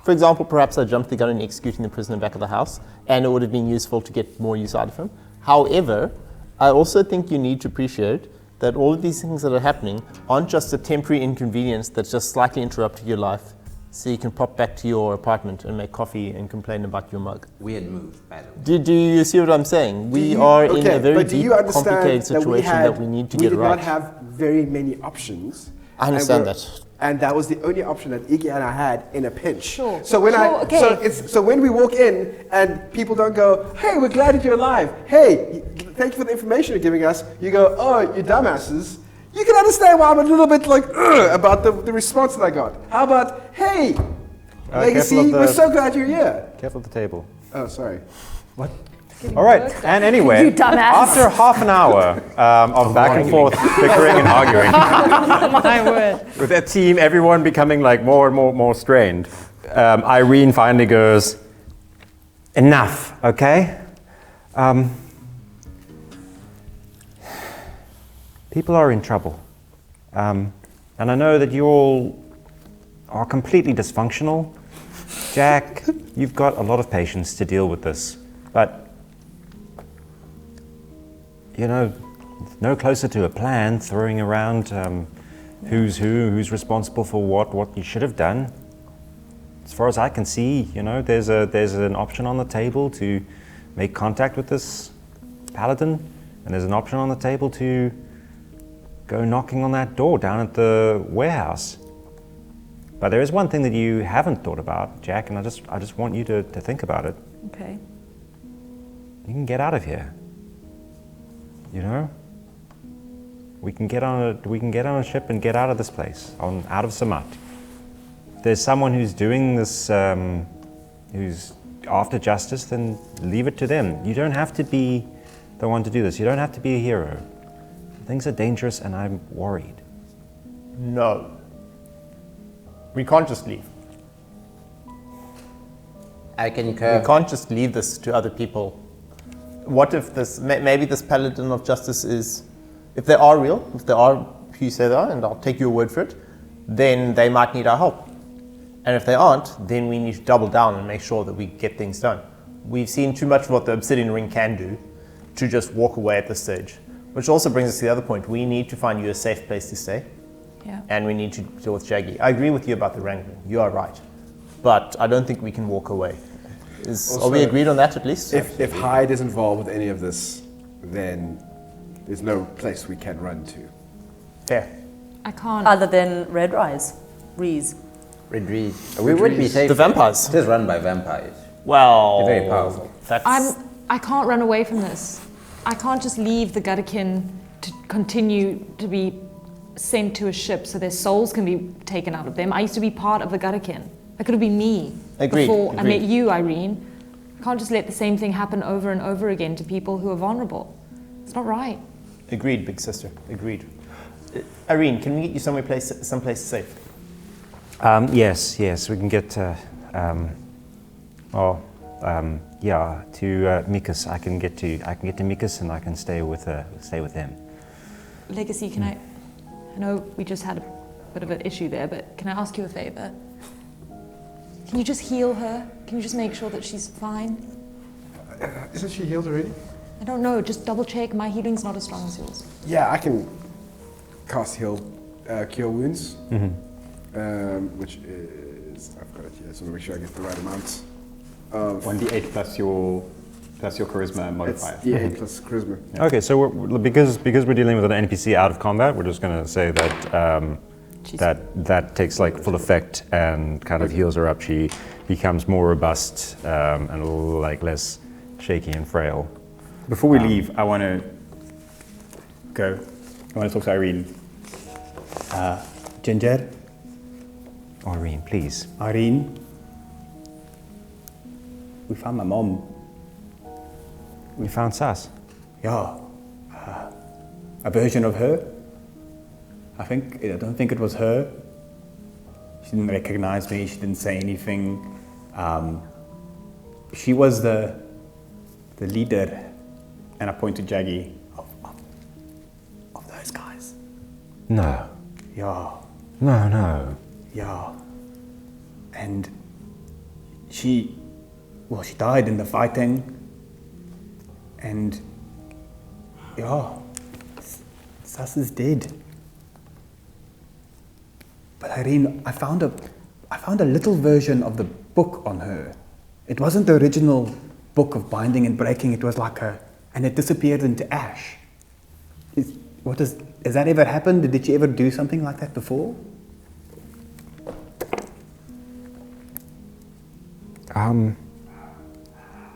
For example, perhaps I jumped the gun in executing the prisoner back of the house, and it would have been useful to get more use out of him. However, I also think you need to appreciate that all of these things that are happening aren't just a temporary inconvenience that's just slightly interrupted your life, so you can pop back to your apartment and make coffee and complain about your mug. Weird move, by the way. Do you see what I'm saying? We are in a very deep, complicated situation that we need to get We right. did not have very many options. I understand and we're- that. And that was the only option that Iggy and I had in a pinch. Sure. So when Sure, okay. so when we walk in and people don't go, "Hey, we're glad that you're alive. Hey, thank you for the information you're giving us." You go, "Oh, you dumbasses." You can understand why I'm a little bit like about the response that I got. How about, "Hey, Legacy, careful of the- we're so glad you're here." Careful of the table. Oh, sorry. All right, and anyway, You dumbass. after half an hour of back and forth bickering and arguing, My word. with that team, everyone becoming like more and more strained, Irene finally goes, "Enough, okay? People are in trouble, and I know that you all are completely dysfunctional. Jack, you've got a lot of patience to deal with this, but you know, no closer to a plan, throwing around who's who, who's responsible for what you should have done. As far as I can see, you know, there's an option on the table to make contact with this paladin, and there's an option on the table to go knocking on that door down at the warehouse. But there is one thing that you haven't thought about, Jack, and I just want you to think about it. Okay. You can get out of here. You know, we can get on a ship and get out of this place, out of Samat. There's someone who's doing this, who's after justice, then leave it to them. You don't have to be the one to do this. You don't have to be a hero. Things are dangerous, and I'm worried. No. We can't just leave. I can We curve. can't just leave this to other people. What if maybe this paladin of justice is, if they are real, if they are who you say they are, and I'll take your word for it, then they might need our help. And if they aren't, then we need to double down and make sure that we get things done. We've seen too much of what the Obsidian Ring can do to just walk away at this stage. Which also brings us to the other point. We need to find you a safe place to stay. Yeah. And we need to deal with Jaggy. I agree with you about the wrangling. You are right. But I don't think we can walk away. Are we agreed on that at least? If Hyde is involved with any of this, then there's no place we can run to. Fair. I can't. Other than Red Rise. Rees. Red Rees. We would be safe. The vampires. It is run by vampires. Well, They're very powerful. I can't run away from this. I can't just leave the Gutterkin to continue to be sent to a ship so their souls can be taken out of them. I used to be part of the Gutterkin. That could have been me Agreed, before I agreed. met you, Irene. I can't just let the same thing happen over and over again to people who are vulnerable. It's not right. Agreed, big sister. Agreed. Irene, can we get you someplace safe? Yes, we can get. To Mikas. I can get to Mikas, and I can stay with them. Legacy, can I know we just had a bit of an issue there, but can I ask you a favor? Can you just heal her? Can you just make sure that she's fine? Isn't she healed already? I don't know, just double check. My healing's not as strong as yours. Yeah, I can cast Cure Wounds, which is, I've got it here, so make sure I get the right amount. 1d8 plus your charisma modifier. It's D8 plus charisma. Okay, so because we're dealing with an NPC out of combat, we're just going to say that that takes like full effect and kind of heals her up. She becomes more robust and a little like less shaky and frail. Before we leave, I want to talk to Irene. Ginger? Irene, please. Irene? We found my mom. We found Sas. Yeah. A version of her. I don't think it was her. She didn't recognize me. She didn't say anything. She was the leader, and I point to Jaggy, of those guys. No. Yeah. No. Yeah. And she died in the fighting. And yeah, Sas is dead. But Irene, I found a little version of the book on her. It wasn't the original book of binding and breaking. It was like and it disappeared into ash. Has that ever happened? Did you ever do something like that before?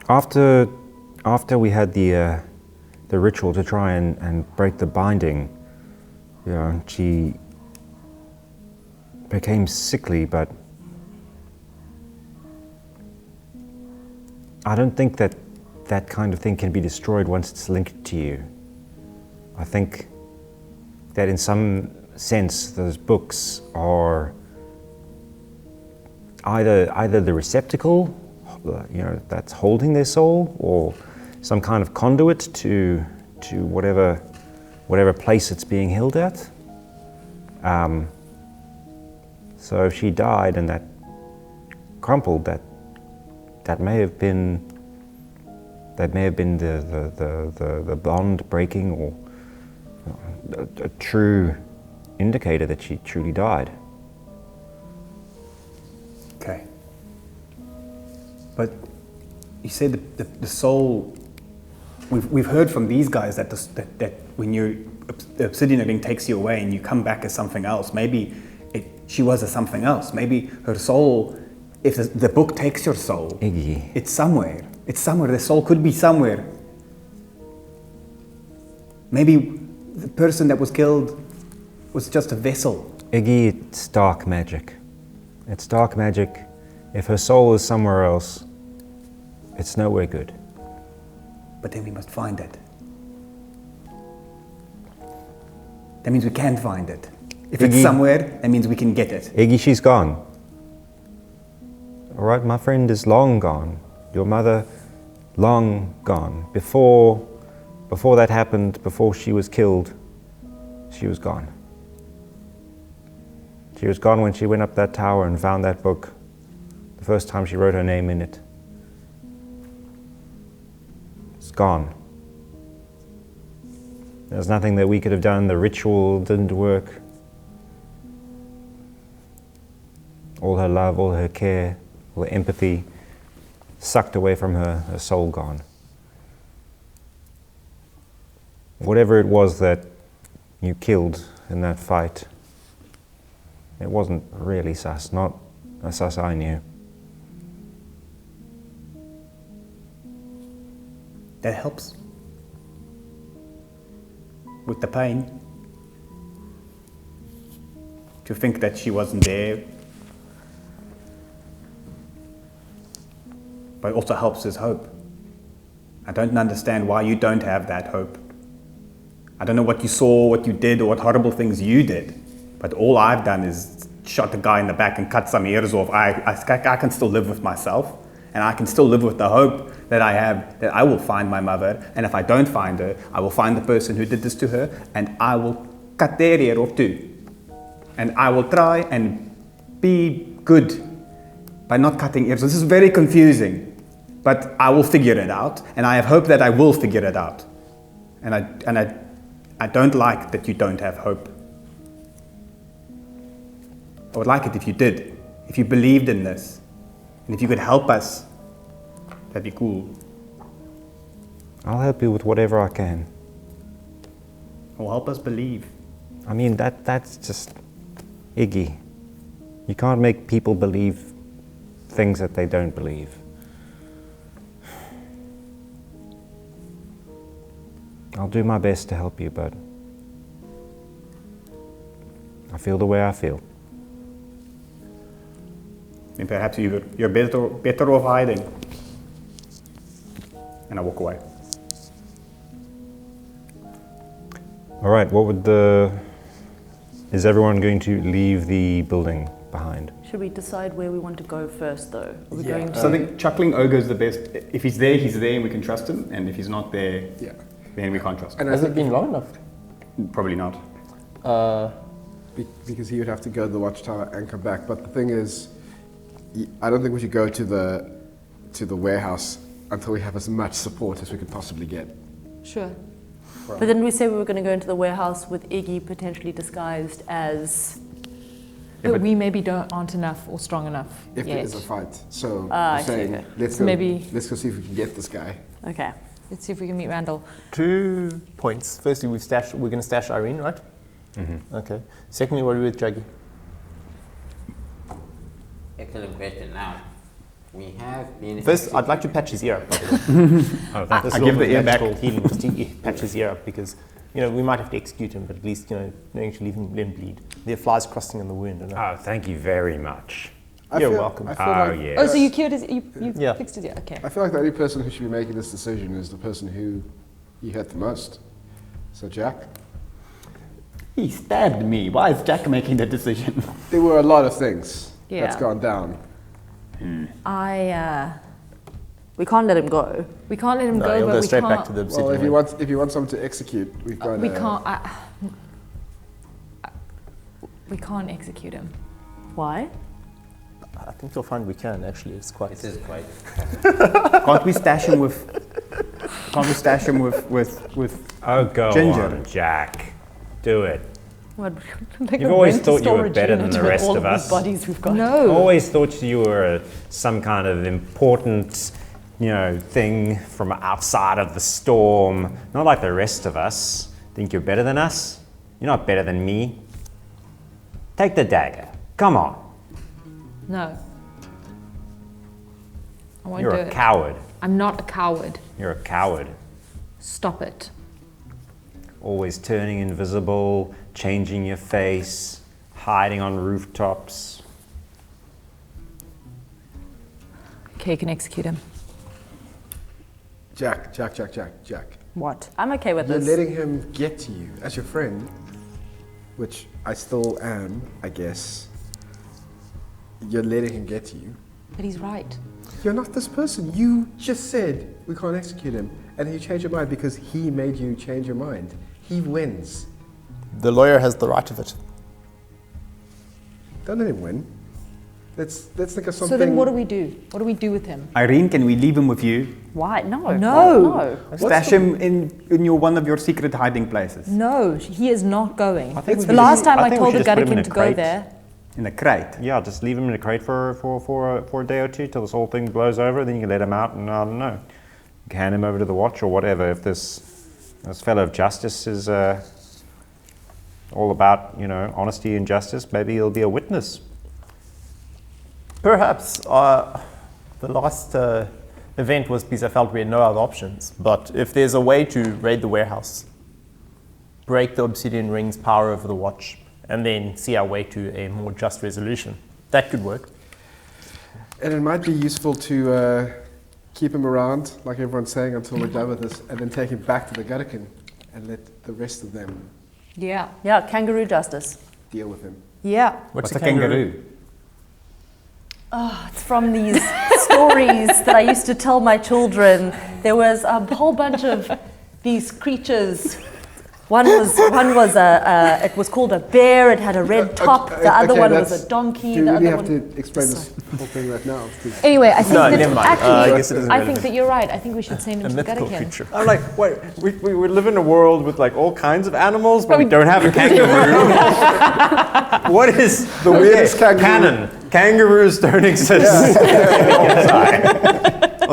After we had the ritual to try and break the binding, she became sickly, but I don't think that kind of thing can be destroyed once it's linked to you. I think that in some sense those books are either the receptacle, that's holding their soul, or some kind of conduit to whatever place it's being held at. So if she died and that crumpled, that may have been the bond breaking, or a true indicator that she truly died. Okay. But you say the soul. We've heard from these guys that when the obsidian ring takes you away and you come back as something else, maybe she was a something else. Maybe her soul, if the book takes your soul, Iggy. It's somewhere. The soul could be somewhere. Maybe the person that was killed was just a vessel. Iggy, it's dark magic. It's dark magic. If her soul is somewhere else, it's nowhere good. But then we must find it. That means we can find it. If it's Iggy, somewhere, that means we can get it. Iggy, she's gone. All right, my friend is long gone. Your mother, long gone. Before that happened, before she was killed, she was gone. She was gone when she went up that tower and found that book. The first time she wrote her name in it. It's gone. There's nothing that we could have done. The ritual didn't work. All her love, all her care, all her empathy sucked away from her soul gone. Whatever it was that you killed in that fight, it wasn't really Sas, not a Sas I knew. That helps. With the pain. To think that she wasn't there. But it also helps as hope. I don't understand why you don't have that hope. I don't know what you saw, what you did, or what horrible things you did. But all I've done is shot a guy in the back and cut some ears off. I can still live with myself. And I can still live with the hope that I have, that I will find my mother. And if I don't find her, I will find the person who did this to her. And I will cut their ear off too. And I will try and be good by not cutting ears. This is very confusing. But I will figure it out. And I have hope that I will figure it out. And I don't like that you don't have hope. I would like it if you did. If you believed in this. And if you could help us, that'd be cool. I'll help you with whatever I can. Or help us believe. I mean, that's just Iggy, you can't make people believe things that they don't believe. I'll do my best to help you, but I feel the way I feel. And perhaps you're better off hiding. And I walk away. All right, is everyone going to leave the building behind? Should we decide where we want to go first, though? Are we going to? So I think Chuckling Ogre is the best. If he's there, and we can trust him. And if he's not there, then we can't trust him. And Has it been long enough? Probably not. Because he would have to go to the watchtower and come back. But the thing is, I don't think we should go to the warehouse until we have as much support as we could possibly get. Sure. But then we said we were going to go into the warehouse with Iggy potentially disguised as. But we maybe aren't enough or strong enough If there yet. is a fight. So I I'm see, saying, okay. let's So go see if we can get this guy. Okay. Let's see if we can meet Randall. 2 points. Firstly, we're going to stash Irene, right? Mm-hmm. Okay. Secondly, what are we with Jaggy? Excellent question. Now, we have been. First, I'd like to patch his ear up. Oh, thanks. I give the ear back. Healing, just to patch his ear up because, we might have to execute him, but at least, knowing to let him bleed. There are flies crossing in the wound. Oh, thank you very much. You're welcome. I feel Oh, like, yeah. Oh, so you cured his, you Yeah. fixed his ear, okay. I feel like the only person who should be making this decision is the person who he hurt the most. So Jack, He stabbed me. Why is Jack making the decision? there were a lot of things Yeah. that's gone down. We can't let him go. We can't let him No, go, he'll but go we straight can't. back to the Well, obsidian ring. if you want someone to execute, we've got. We can't. We can't execute him. Why? I think you'll find we can, actually. It's quite... This is quite. Can't we stash him with? Can't we stash him with? Oh, go Ginger. on, Jack. Do it. What, You've always thought you were better than the rest of us. Bodies we've got. No. Always thought you were some kind of important, thing from outside of the storm. Not like the rest of us. Think you're better than us? You're not better than me. Take the dagger. Come on. No. I won't You're do a it. coward. I'm not a coward. You're a coward. Stop it. Always turning invisible, changing your face, hiding on rooftops. Okay, you can execute him. Jack. What? I'm okay with You're this. letting him get to you as your friend, which I still am, I guess. You're letting him get to you. But he's right. You're not this person. You just said we can't execute him, and you changed your mind because he made you change your mind. He wins. The lawyer has the right of it. Don't let him win. Let's think of something. So then what do we do? What do we do with him? Irene, can we leave him with you? Why? No. No. Stash him in one of your secret hiding places. No, he is not going. I think we The should last time I I think we told the should just put him in Gutterkin a to go crate. there. In a crate. Yeah, just leave him in a crate for a day or two till this whole thing blows over. Then you can let him out, and I don't know, hand him over to the watch or whatever. If this fellow of justice is all about honesty and justice, maybe he'll be a witness. Perhaps the last event was because I felt we had no other options. But if there's a way to raid the warehouse, break the obsidian ring's power over the watch, and then see our way to a more just resolution, that could work. And it might be useful to keep him around, like everyone's saying, until we're done with this, and then take him back to the Gutterkin and let the rest of them Yeah. Yeah, kangaroo justice. deal with him. Yeah. What's a kangaroo? Oh, it's from these stories that I used to tell my children. There was a whole bunch of these creatures. One was it was called a bear. It had a red top. The other one was a donkey. Do you The really other have one. to explain this whole thing right now? Anyway, I think No, that never mind. actually, I guess it isn't I relevant. think that you're right. I think we should send him A to the mythical Gutterkin. creature. I'm like, wait, we live in a world with like all kinds of animals, but we don't have a kangaroo. What is the weirdest kangaroo? canon? Kangaroos don't exist.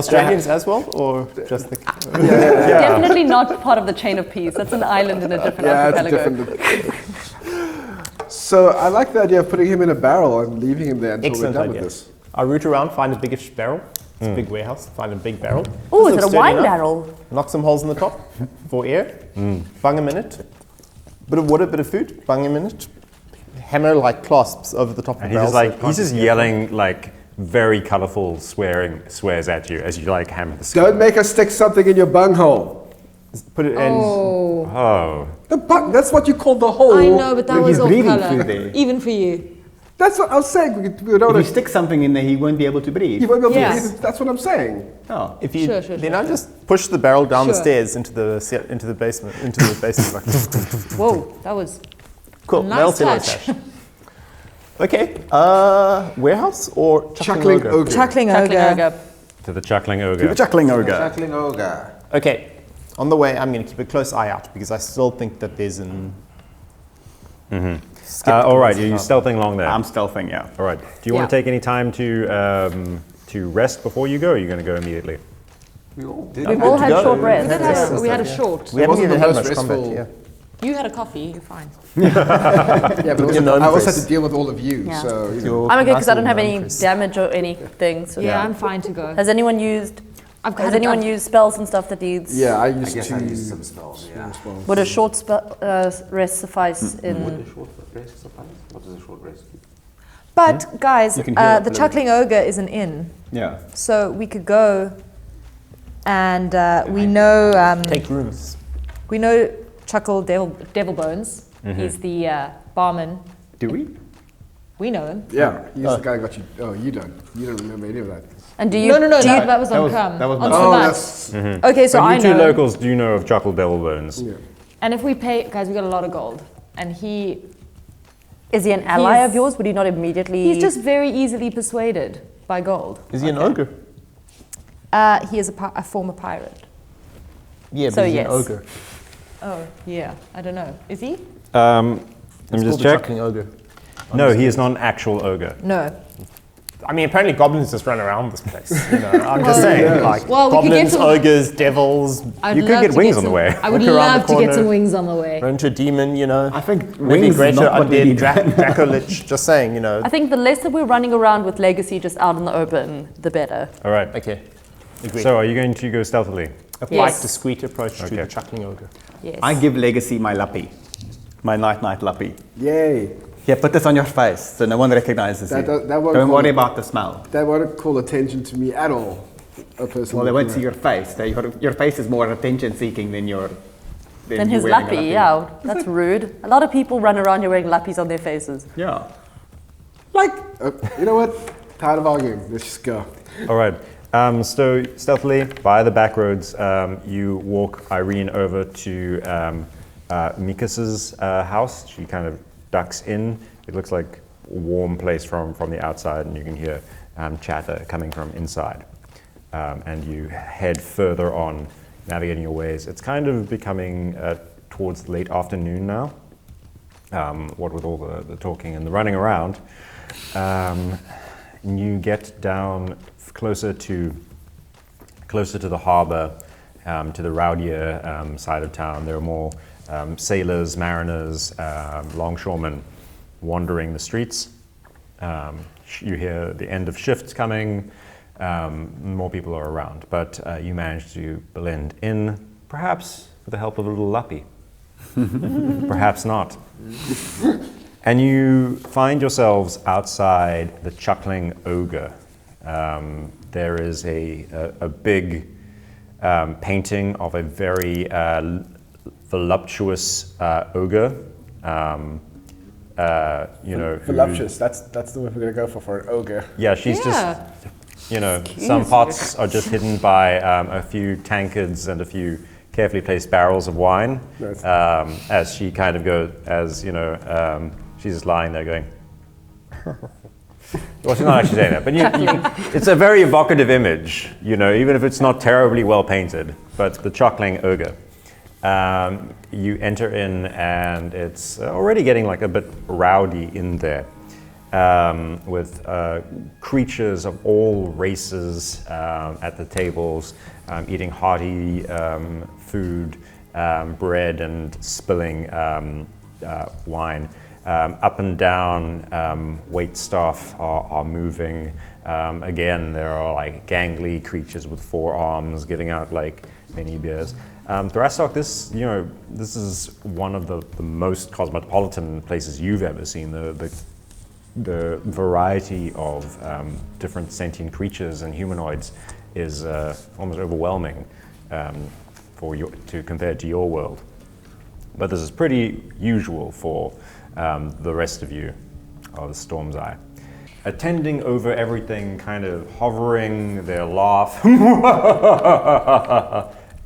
Australians as well, or just the... Definitely not part of the chain of peace. That's an island in a different Yeah, it's a archipelago. different. So So I like the idea of putting him in a barrel and leaving him there until Excellent we're done idea. with this. I root around, find a biggish barrel. It's a big warehouse. Find a big barrel. Oh, This is it a looks wine sturdy enough. barrel? Knock some holes in the top for air. Bung him in it. Bit of water, bit of food. Bung him in it. Hammer like clasps over the top of the And barrel. he's so just it like, can't he's just get- yelling like very colorful swears at you as you like hammer the skull. Don't make us stick something in your bunghole. Put it in. Oh, Oh. The bung, that's what you call the hole. I know, but that Well, was he's off breathing color. through there. Even for you. That's what I was saying. We don't If you want stick something in there, he won't be able to breathe. You won't be able to Yes. breathe. That's what I'm saying. Oh. If you Sure. then I just push the barrel down the Sure. stairs into the basement like Whoa, that was cool. Nice Nail cello touch. sash. Okay. Warehouse or Chuckling ogre. chuckling Chuckling ogre. ogre. To the chuckling To ogre. the chuckling ogre. Chuckling ogre. Okay. On the way, I'm going to keep a close eye out because I still think that there's an. All right, you're stealthing along there. I'm stealthing, yeah. All right. Do you want to Yeah. take any time to rest before you go, or are you going to go immediately? We've all had short rests. We had a short. We haven't wasn't even the had most much combat. restful- Yeah. You had a coffee, you're fine. Yeah, but also, known I also for had to deal with all of you. Yeah. So, you know. Your I'm okay because I don't nice have little any numbers. damage or anything. So. Yeah, I'm fine to go. Has anyone used? I've Has anyone used spells and stuff that needs? Yeah, I I used guess to I used some spells, yeah. Would a short rest suffice in? A short rest suffice? What is a short rest? But guys, You can heal up a the little Chuckling Ogre is an inn, Yeah. so we could go, and we know Take rooms. we know Chuckle Devil Bones. He's the barman. Do we? We know him. Yeah, he's the guy who got you. Oh, you don't. You don't remember any of that. And do you? No, do you- that was on that was on my- Oh, Sabat. that's. Okay, so But I you two know. locals do know of Chuckle Devil Bones. Yeah. And if we pay, guys, we got a lot of gold, and Is he an ally He's- of yours? Would he not immediately? he's just very easily persuaded by gold. Is he an ogre? He is a former pirate. Yeah, So but he's yes. an ogre. Oh yeah, I don't know. Is he? Let me It's just called the check. Chuckling ogre. No, he is not an actual ogre. No. I mean, apparently goblins just run around this place. You know, I'm just saying, like Well, we could get goblins, some- ogres, devils. I'd You could love get to wings on the some- way. I would Look around the love to get some corner. wings on the way. Run into a demon, you know. I think Maybe wings is greater not what we undead need. Dracolich. Just saying, you know. I think the less that we're running around with Legacy just out in the open, the better. All right. Okay. Agreed. So, are you going to go stealthily? A Yes. polite, discreet approach to Okay. the Chuckling ogre. Yes. I give Legacy my lappy. My night lappy. Yay. Yeah, put this on your face so no one recognizes That- you. that won't Don't worry call- about the smell. That won't call attention to me at all. A person. Well, they won't looking see your face. Your face is more attention seeking than your. Then you his wearing a lappy, yeah, that's rude. A lot of people run around here wearing lappies on their faces. Yeah. Like, you know what? Tired of arguing. Let's just go. All right. So stealthily, by the back roads, you walk Irene over to Mikas's house. She kind of ducks in. It looks like a warm place from the outside, and you can hear chatter coming from inside. And you head further on, navigating your ways. It's kind of becoming towards the late afternoon now, what with all the talking and the running around. And you get down closer to the harbor, to the rowdier side of town. There are more sailors, mariners, longshoremen wandering the streets. You hear the end of shifts coming. More people are around, but you manage to blend in, perhaps with the help of a little lappy. Perhaps not. And you find yourselves outside the Chuckling Ogre. There is a big painting of a very voluptuous ogre. Voluptuous. That's the one we're gonna go for an ogre. Yeah, she's Yeah. just, some parts are just hidden by a few tankards and a few carefully placed barrels of wine. Nice. As she kind of goes, she's just lying there going, well, she's not actually saying that, but it's a very evocative image, even if it's not terribly well painted, but the Chuckling Ogre. You enter in and it's already getting like a bit rowdy in there, with creatures of all races at the tables, eating hearty food, bread and spilling wine. Up and down, wait staff are moving. Again, there are like gangly creatures with 4 arms giving out like mini beers. Thrastok, this is one of the most cosmopolitan places you've ever seen. The variety of different sentient creatures and humanoids is almost overwhelming compared to your world. But this is pretty usual for the rest of you, or the Storm's Eye. Attending over everything, kind of hovering, their laugh,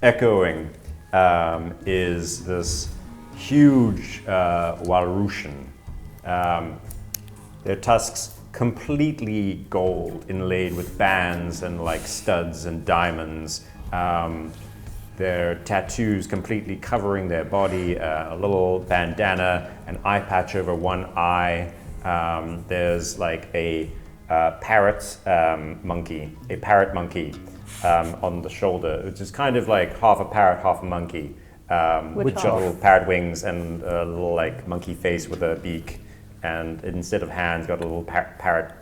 echoing, is this huge Walrushan. Their tusks completely gold, inlaid with bands and like studs and diamonds. Their tattoos completely covering their body, a little bandana, an eye patch over one eye. There's like a parrot monkey on the shoulder, which is kind of like half a parrot, half a monkey, with little parrot wings and a little like monkey face with a beak, and instead of hands, got a little parrot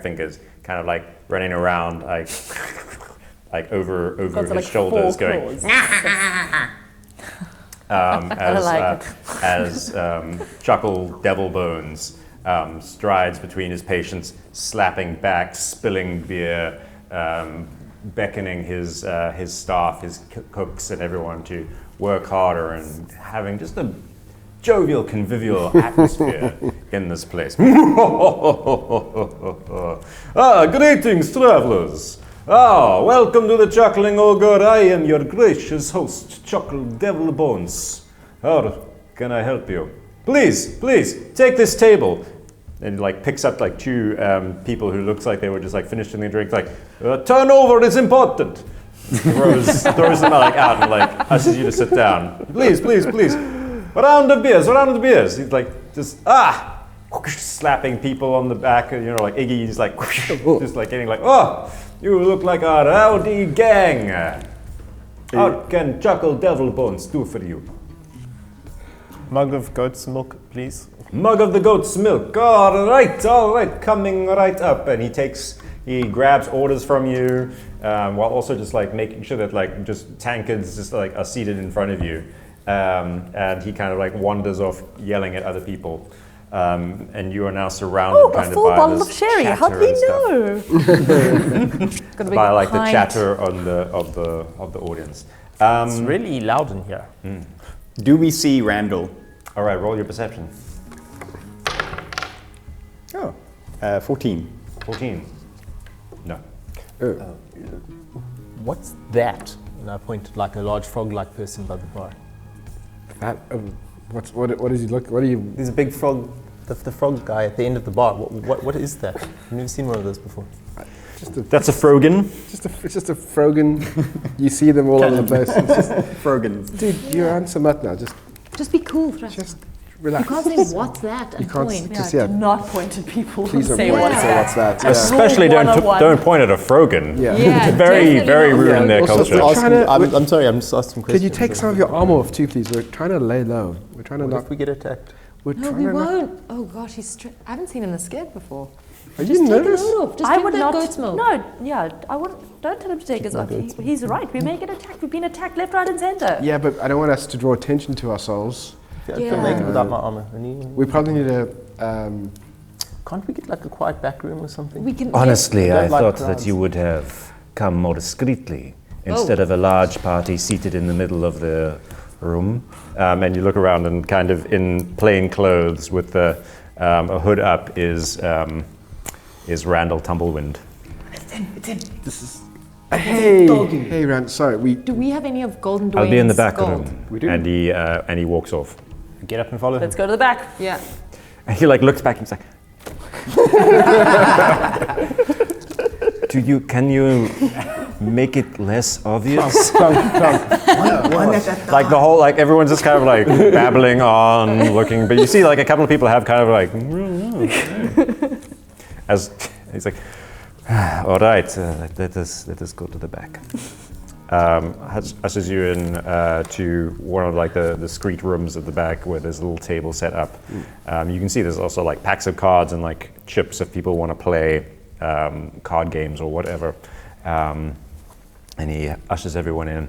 fingers, kind of like running around like over his like shoulders, 4 going. claws. As Chuckle Devil Bones strides between his patients, slapping back, spilling beer, beckoning his staff, his cooks, and everyone to work harder, and having just a jovial, convivial atmosphere in this place. Greetings, travelers. Welcome to the Chuckling Ogre. I am your gracious host, Chuckle Devil Bones. How can I help you? Please, take this table. And like picks up like 2 people who looks like they were just like finishing their drink, like, turnover is important. Throws them like out and like ushers you to sit down. Please. A round of beers. He's like just slapping people on the back, like Iggy. He's like just like getting like, you look like a rowdy gang. What can Chuckle Devil Bones do for you? Mug of goat's milk, please. Mug of the goat's milk. All right, coming right up. And he grabs orders from you, while also just like making sure that like just tankards just like are seated in front of you. And he kind of like wanders off yelling at other people. And you are now surrounded kind of by bottle this of sherry. chatter How do we and stuff. know? By like the chatter of the audience. It's really loud in here. Do we see Randall? All right, roll your perception. 14. 14. No. What's that? And I point like a large frog-like person by the bar. That, what does he look? What do you? There's a big frog, the frog guy at the end of the bar. What is that? I've never seen one of those before. That's a Frogan. It's just a Frogan. You see them all over the place. It's just, Frogans. dude, you're on some nut now. Just be cool, Thrastok. Just relax. You can't say what's that and You can't point. just Do not point at people Please and don't say point what's to say that. what's that. Yeah. Especially Rule don't 101. point at a Frogan. Yeah. Yeah, Very, definitely very not. rude in their Also, culture. we're trying to- I'm sorry, I'm just asking questions. Could you take some of your armor off too, please? We're trying to lay low. We're trying to What not. if we get attacked? We're No, trying we to not- won't. Oh gosh, I haven't seen him this scared before. Are Just you take a nervous? load off. Just I give would that not. goat's milk. No, yeah, I wouldn't. Don't tell him to take his off. He's right. We may get attacked. We've been attacked left, right, and center. Yeah, but I don't want us to draw attention to ourselves. I feel naked without my armor. We probably need a. Can't we get like a quiet back room or something? We can. Honestly, I I don't like thought crowds. that you would have come more discreetly instead of a large party seated in the middle of the room. And you look around and kind of in plain clothes with a hood up is Randall Tumblewind. Hey, Rand. Sorry, Do we have any of Golden Dwayne's I'll be in the back gold? room. We do. And he walks off. Get up and follow him. Let's go to the back. Yeah. And he like looks back and he's like, can you make it less obvious? Like the whole, like everyone's just kind of like babbling on, looking, but you see like a couple of people have kind of like, as he's like, all right, let us go to the back. ushers you in to one of like the discreet rooms at the back where there's a little table set up. You can see there's also like packs of cards and like chips if people want to play card games or whatever. And he ushers everyone in.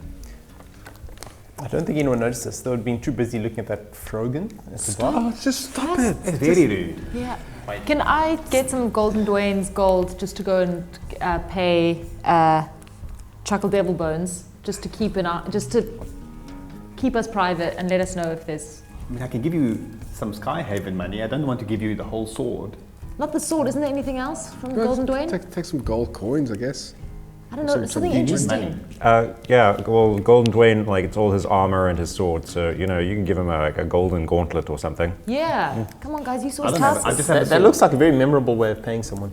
I don't think anyone noticed this. They would have been too busy looking at that Frogan at the bar. Oh, just stop it. It's very rude. Yeah. Can I get some Golden Dwayne's gold just to go and pay Chuckle Devil Bones just to keep us private and let us know if there's I mean, I can give you some Skyhaven money. I don't want to give you the whole sword. not the sword. Isn't there anything else from Golden Dwayne? Take some gold coins, I guess. I don't know. some Something huge interesting. Yeah, well, Golden Dwayne, like it's all his armor and his sword, so you know you can give him a golden gauntlet or something. Yeah. Come on, guys. You saw I his don't have, I classes. just have a That sword. looks like a very memorable way of paying someone.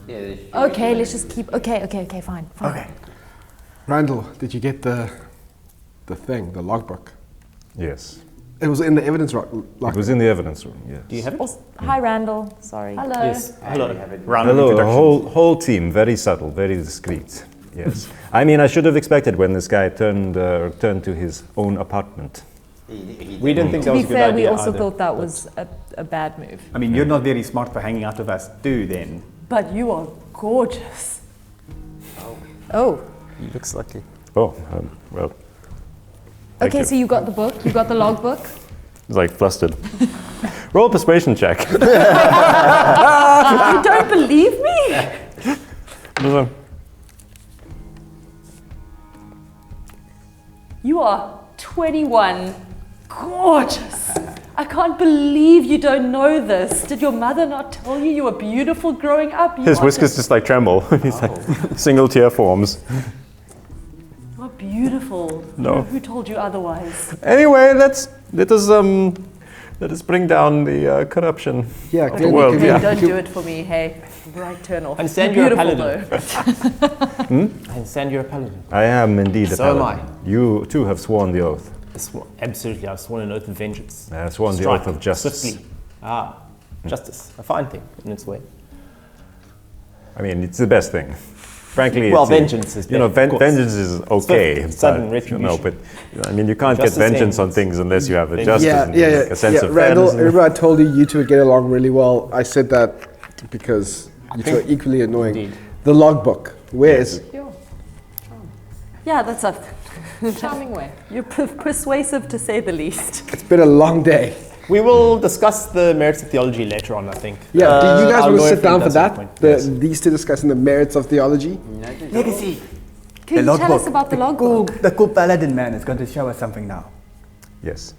Yeah, Okay, let's just keep. Okay, fine. Okay. Randall, did you get the thing, the logbook? Yes, It was in the evidence it was in the evidence room. Yes. Do you have it? Also, hi, Randall. Sorry. Hello. Yes. Hello. Round of Hello, the introductions. whole team, very subtle, very discreet. Yes, I mean I should have expected when this guy turned to his own apartment. We didn't think To that be was a good fair, idea we also either, thought that but- was a bad move. I mean, you're not very smart for hanging out with us, too, then. But you are gorgeous. Oh. You look slightly. Oh, well. thank Okay, you. so you got the book. You got the logbook. He's like flustered. Roll a persuasion check. You don't believe me? You are 21. Gorgeous. I can't believe you don't know this. Did your mother not tell you you were beautiful growing up? You His are whiskers just like tremble. He's like single tear forms. You are beautiful. No. Who told you otherwise? Anyway, let us bring down the corruption. Yeah, the world, clearly, yeah. Don't do it for me, hey. Right turn off. I understand You're you're a beautiful, paladin. I understand you're a paladin. I am indeed a So am paladin. You too have sworn the oath. Absolutely, I've sworn an oth of vengeance. I have sworn the Strike oath of justice. Swiftly. Justice. A fine thing in its way. I mean, it's the best thing. Frankly, Well, it's vengeance is you know, better, of course. vengeance is okay. Swift, sudden but, retribution. You know, but I mean, you can't Justice get vengeance on ends. things unless you have a Vengeance. justice and like, a sense of Randall, fairness. remember I told you you two would get along really well. I said that because you two are equally annoying. Indeed. The logbook. Where is it? Yeah, that's a. Charming way. You're persuasive to say the least. It's been a long day. We will discuss the merits of theology later on, I think. Yeah, do you guys I'll want go to sit if down he for does at that? some point. These two discussing the merits of theology? Legacy. Can you tell us about the logbook? The cool paladin man is going to show us something now. Yes.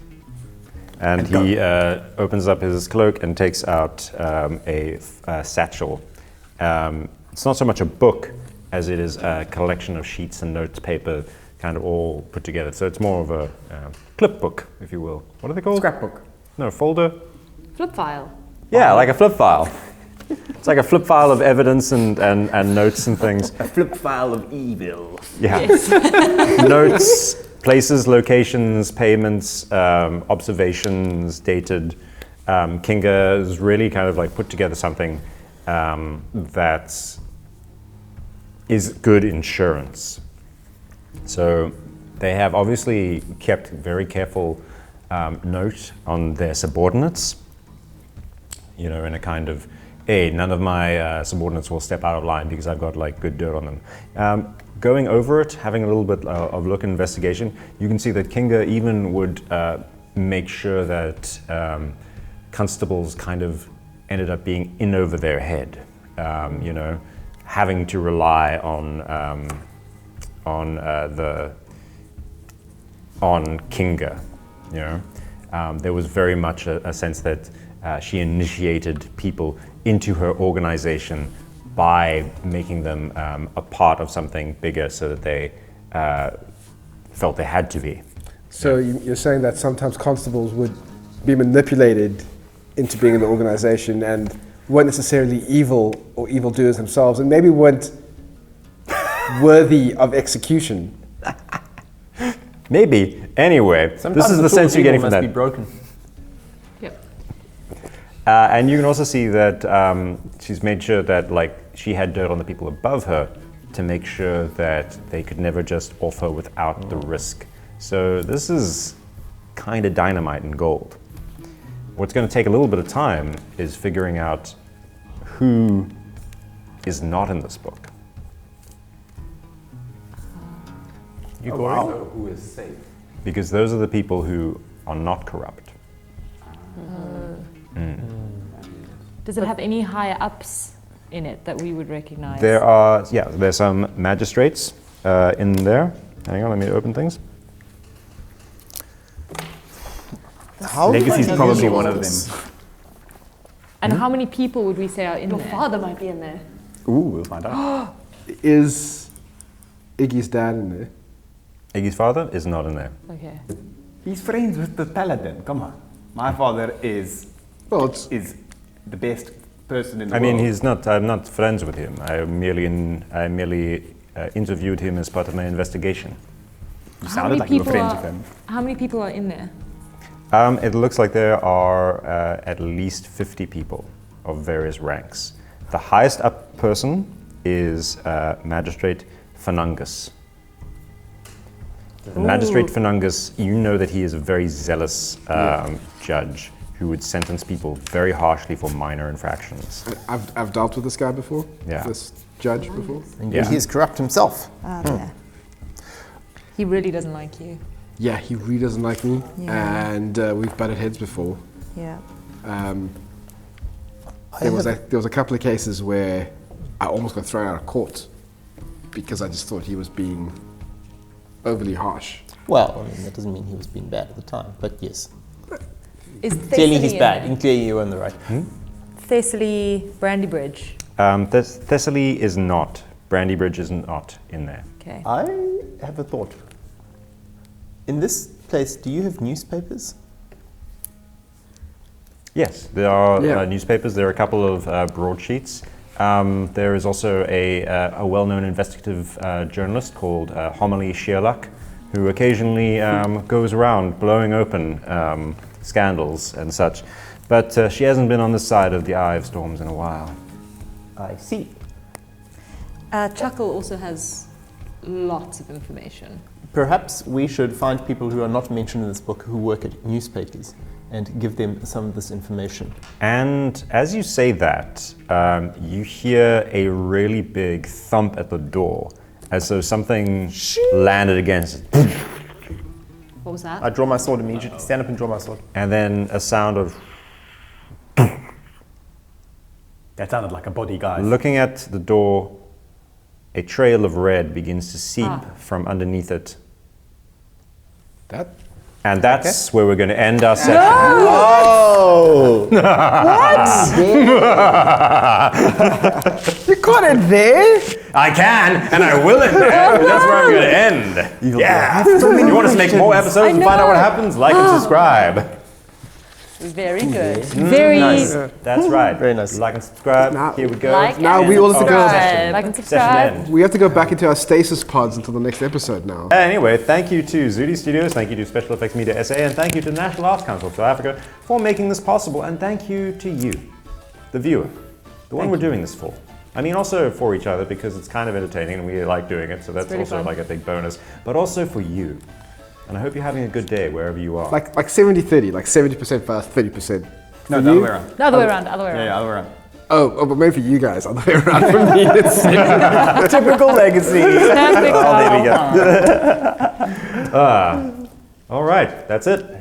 And he opens up his cloak and takes out a satchel. It's not so much a book as it is a collection of sheets and notes, paper, kind of all put together. So it's more of a clip book, if you will. What are they called? Scrapbook. No, folder. Flip file. Yeah, like a flip file. It's like a flip file of evidence and notes and things. A flip file of evil. Yeah. Notes, places, locations, payments, observations, dated. Kinga has really kind of like put together something that is good insurance. So they have obviously kept very careful note on their subordinates, you know, in a kind of, hey, none of my subordinates will step out of line because I've got like good dirt on them. Going over it, having a little bit of look and investigation, you can see that Kinga even would make sure that constables kind of ended up being in over their head, you know, having to rely on Kinga, you know. There was very much a sense that she initiated people into her organization by making them a part of something bigger so that they felt they had to be. So you're saying that sometimes constables would be manipulated into being in the organization and weren't necessarily evil or evildoers themselves, and maybe weren't worthy of execution. Maybe. Anyway, Sometimes this is the tools sense you're getting evil from must that. be broken. Yep. And you can also see that she's made sure that like she had dirt on the people above her to make sure that they could never just offer without the risk. So this is kind of dynamite and gold. What's going to take a little bit of time is figuring out who is not in this book. You, Corey? So who is safe? Because those are the people who are not corrupt. Does it have any higher ups in it that we would recognize? There's some magistrates in there. Hang on, let me open things. Legacy's probably one of them. And how many people would we say are in Your there? father might be in there. Ooh, we'll find out. Is Iggy's dad in there? Iggy's father is not in there. Okay. He's friends with the paladin. Come on. My father is Well, it's the best person in the I mean, world. I'm not friends with him. I merely interviewed him as part of my investigation. You sounded like you were friends with him. How many people are in there? It looks like there are at least 50 people of various ranks. The highest up person is Magistrate Funungus. Magistrate Funungus, you know that he is a very zealous judge who would sentence people very harshly for minor infractions. I've dealt with this guy before. Yeah. This judge before. And Yeah. he's corrupt himself. Yeah. He really doesn't like you. Yeah, he really doesn't like me, Yeah. and we've butted heads before. Yeah. There was a couple of cases where I almost got thrown out of court because I just thought he was being overly harsh. Well, I mean, that doesn't mean he was being bad at the time, but yes. Is Clearly he's Thessaly bad, in and clearly you were in the right. Thessaly. Brandybridge. Thessaly is not. Brandybridge is not in there. Okay. I have a thought. In this place, do you have newspapers? Yes, there are Yeah. newspapers. There are a couple of broadsheets. There is also a well-known investigative journalist called Homily Shearluck, who occasionally goes around blowing open scandals and such. But she hasn't been on this side of the eye of storms in a while. I see. Chuckle also has lots of information. Perhaps we should find people who are not mentioned in this book who work at newspapers and give them some of this information. And as you say that, you hear a really big thump at the door, as though something landed against it. What was that? I draw my sword immediately, stand up and draw my sword. And then a sound of That sounded like a body, guys. looking at the door, a trail of red begins to seep Ah. from underneath it. That And that's where we're going to end our session. Oh! you got it there. I can, and I will end there. That's where I'm going to end. Yeah. You want us to make more episodes and find out what happens? Like and subscribe. Very good. Very Nice. That's right. Very nice. Like and subscribe. Now- Here we go. Like Now and we all have to go. subscribe. like and Session subscribe. end. We have to go back into our stasis pods until the next episode now. Anyway, thank you to Zootee Studios, thank you to Special Effects Media SA, and thank you to the National Arts Council of South Africa for making this possible, and thank you to you, the viewer, the one we're doing this for. I mean, also for each other, because it's kind of entertaining and we like doing it, so that's really also fun. like a big bonus, but also for you. And I hope you're having a good day wherever you are. Like 70-30, like 70% for us, 30%. No, for the you. other way around. The other way around, other way Yeah, around. yeah, other way around. Oh, but maybe for you guys, other way around for me. It's Typical legacy. Perfect. Oh, there we go. All right, that's it.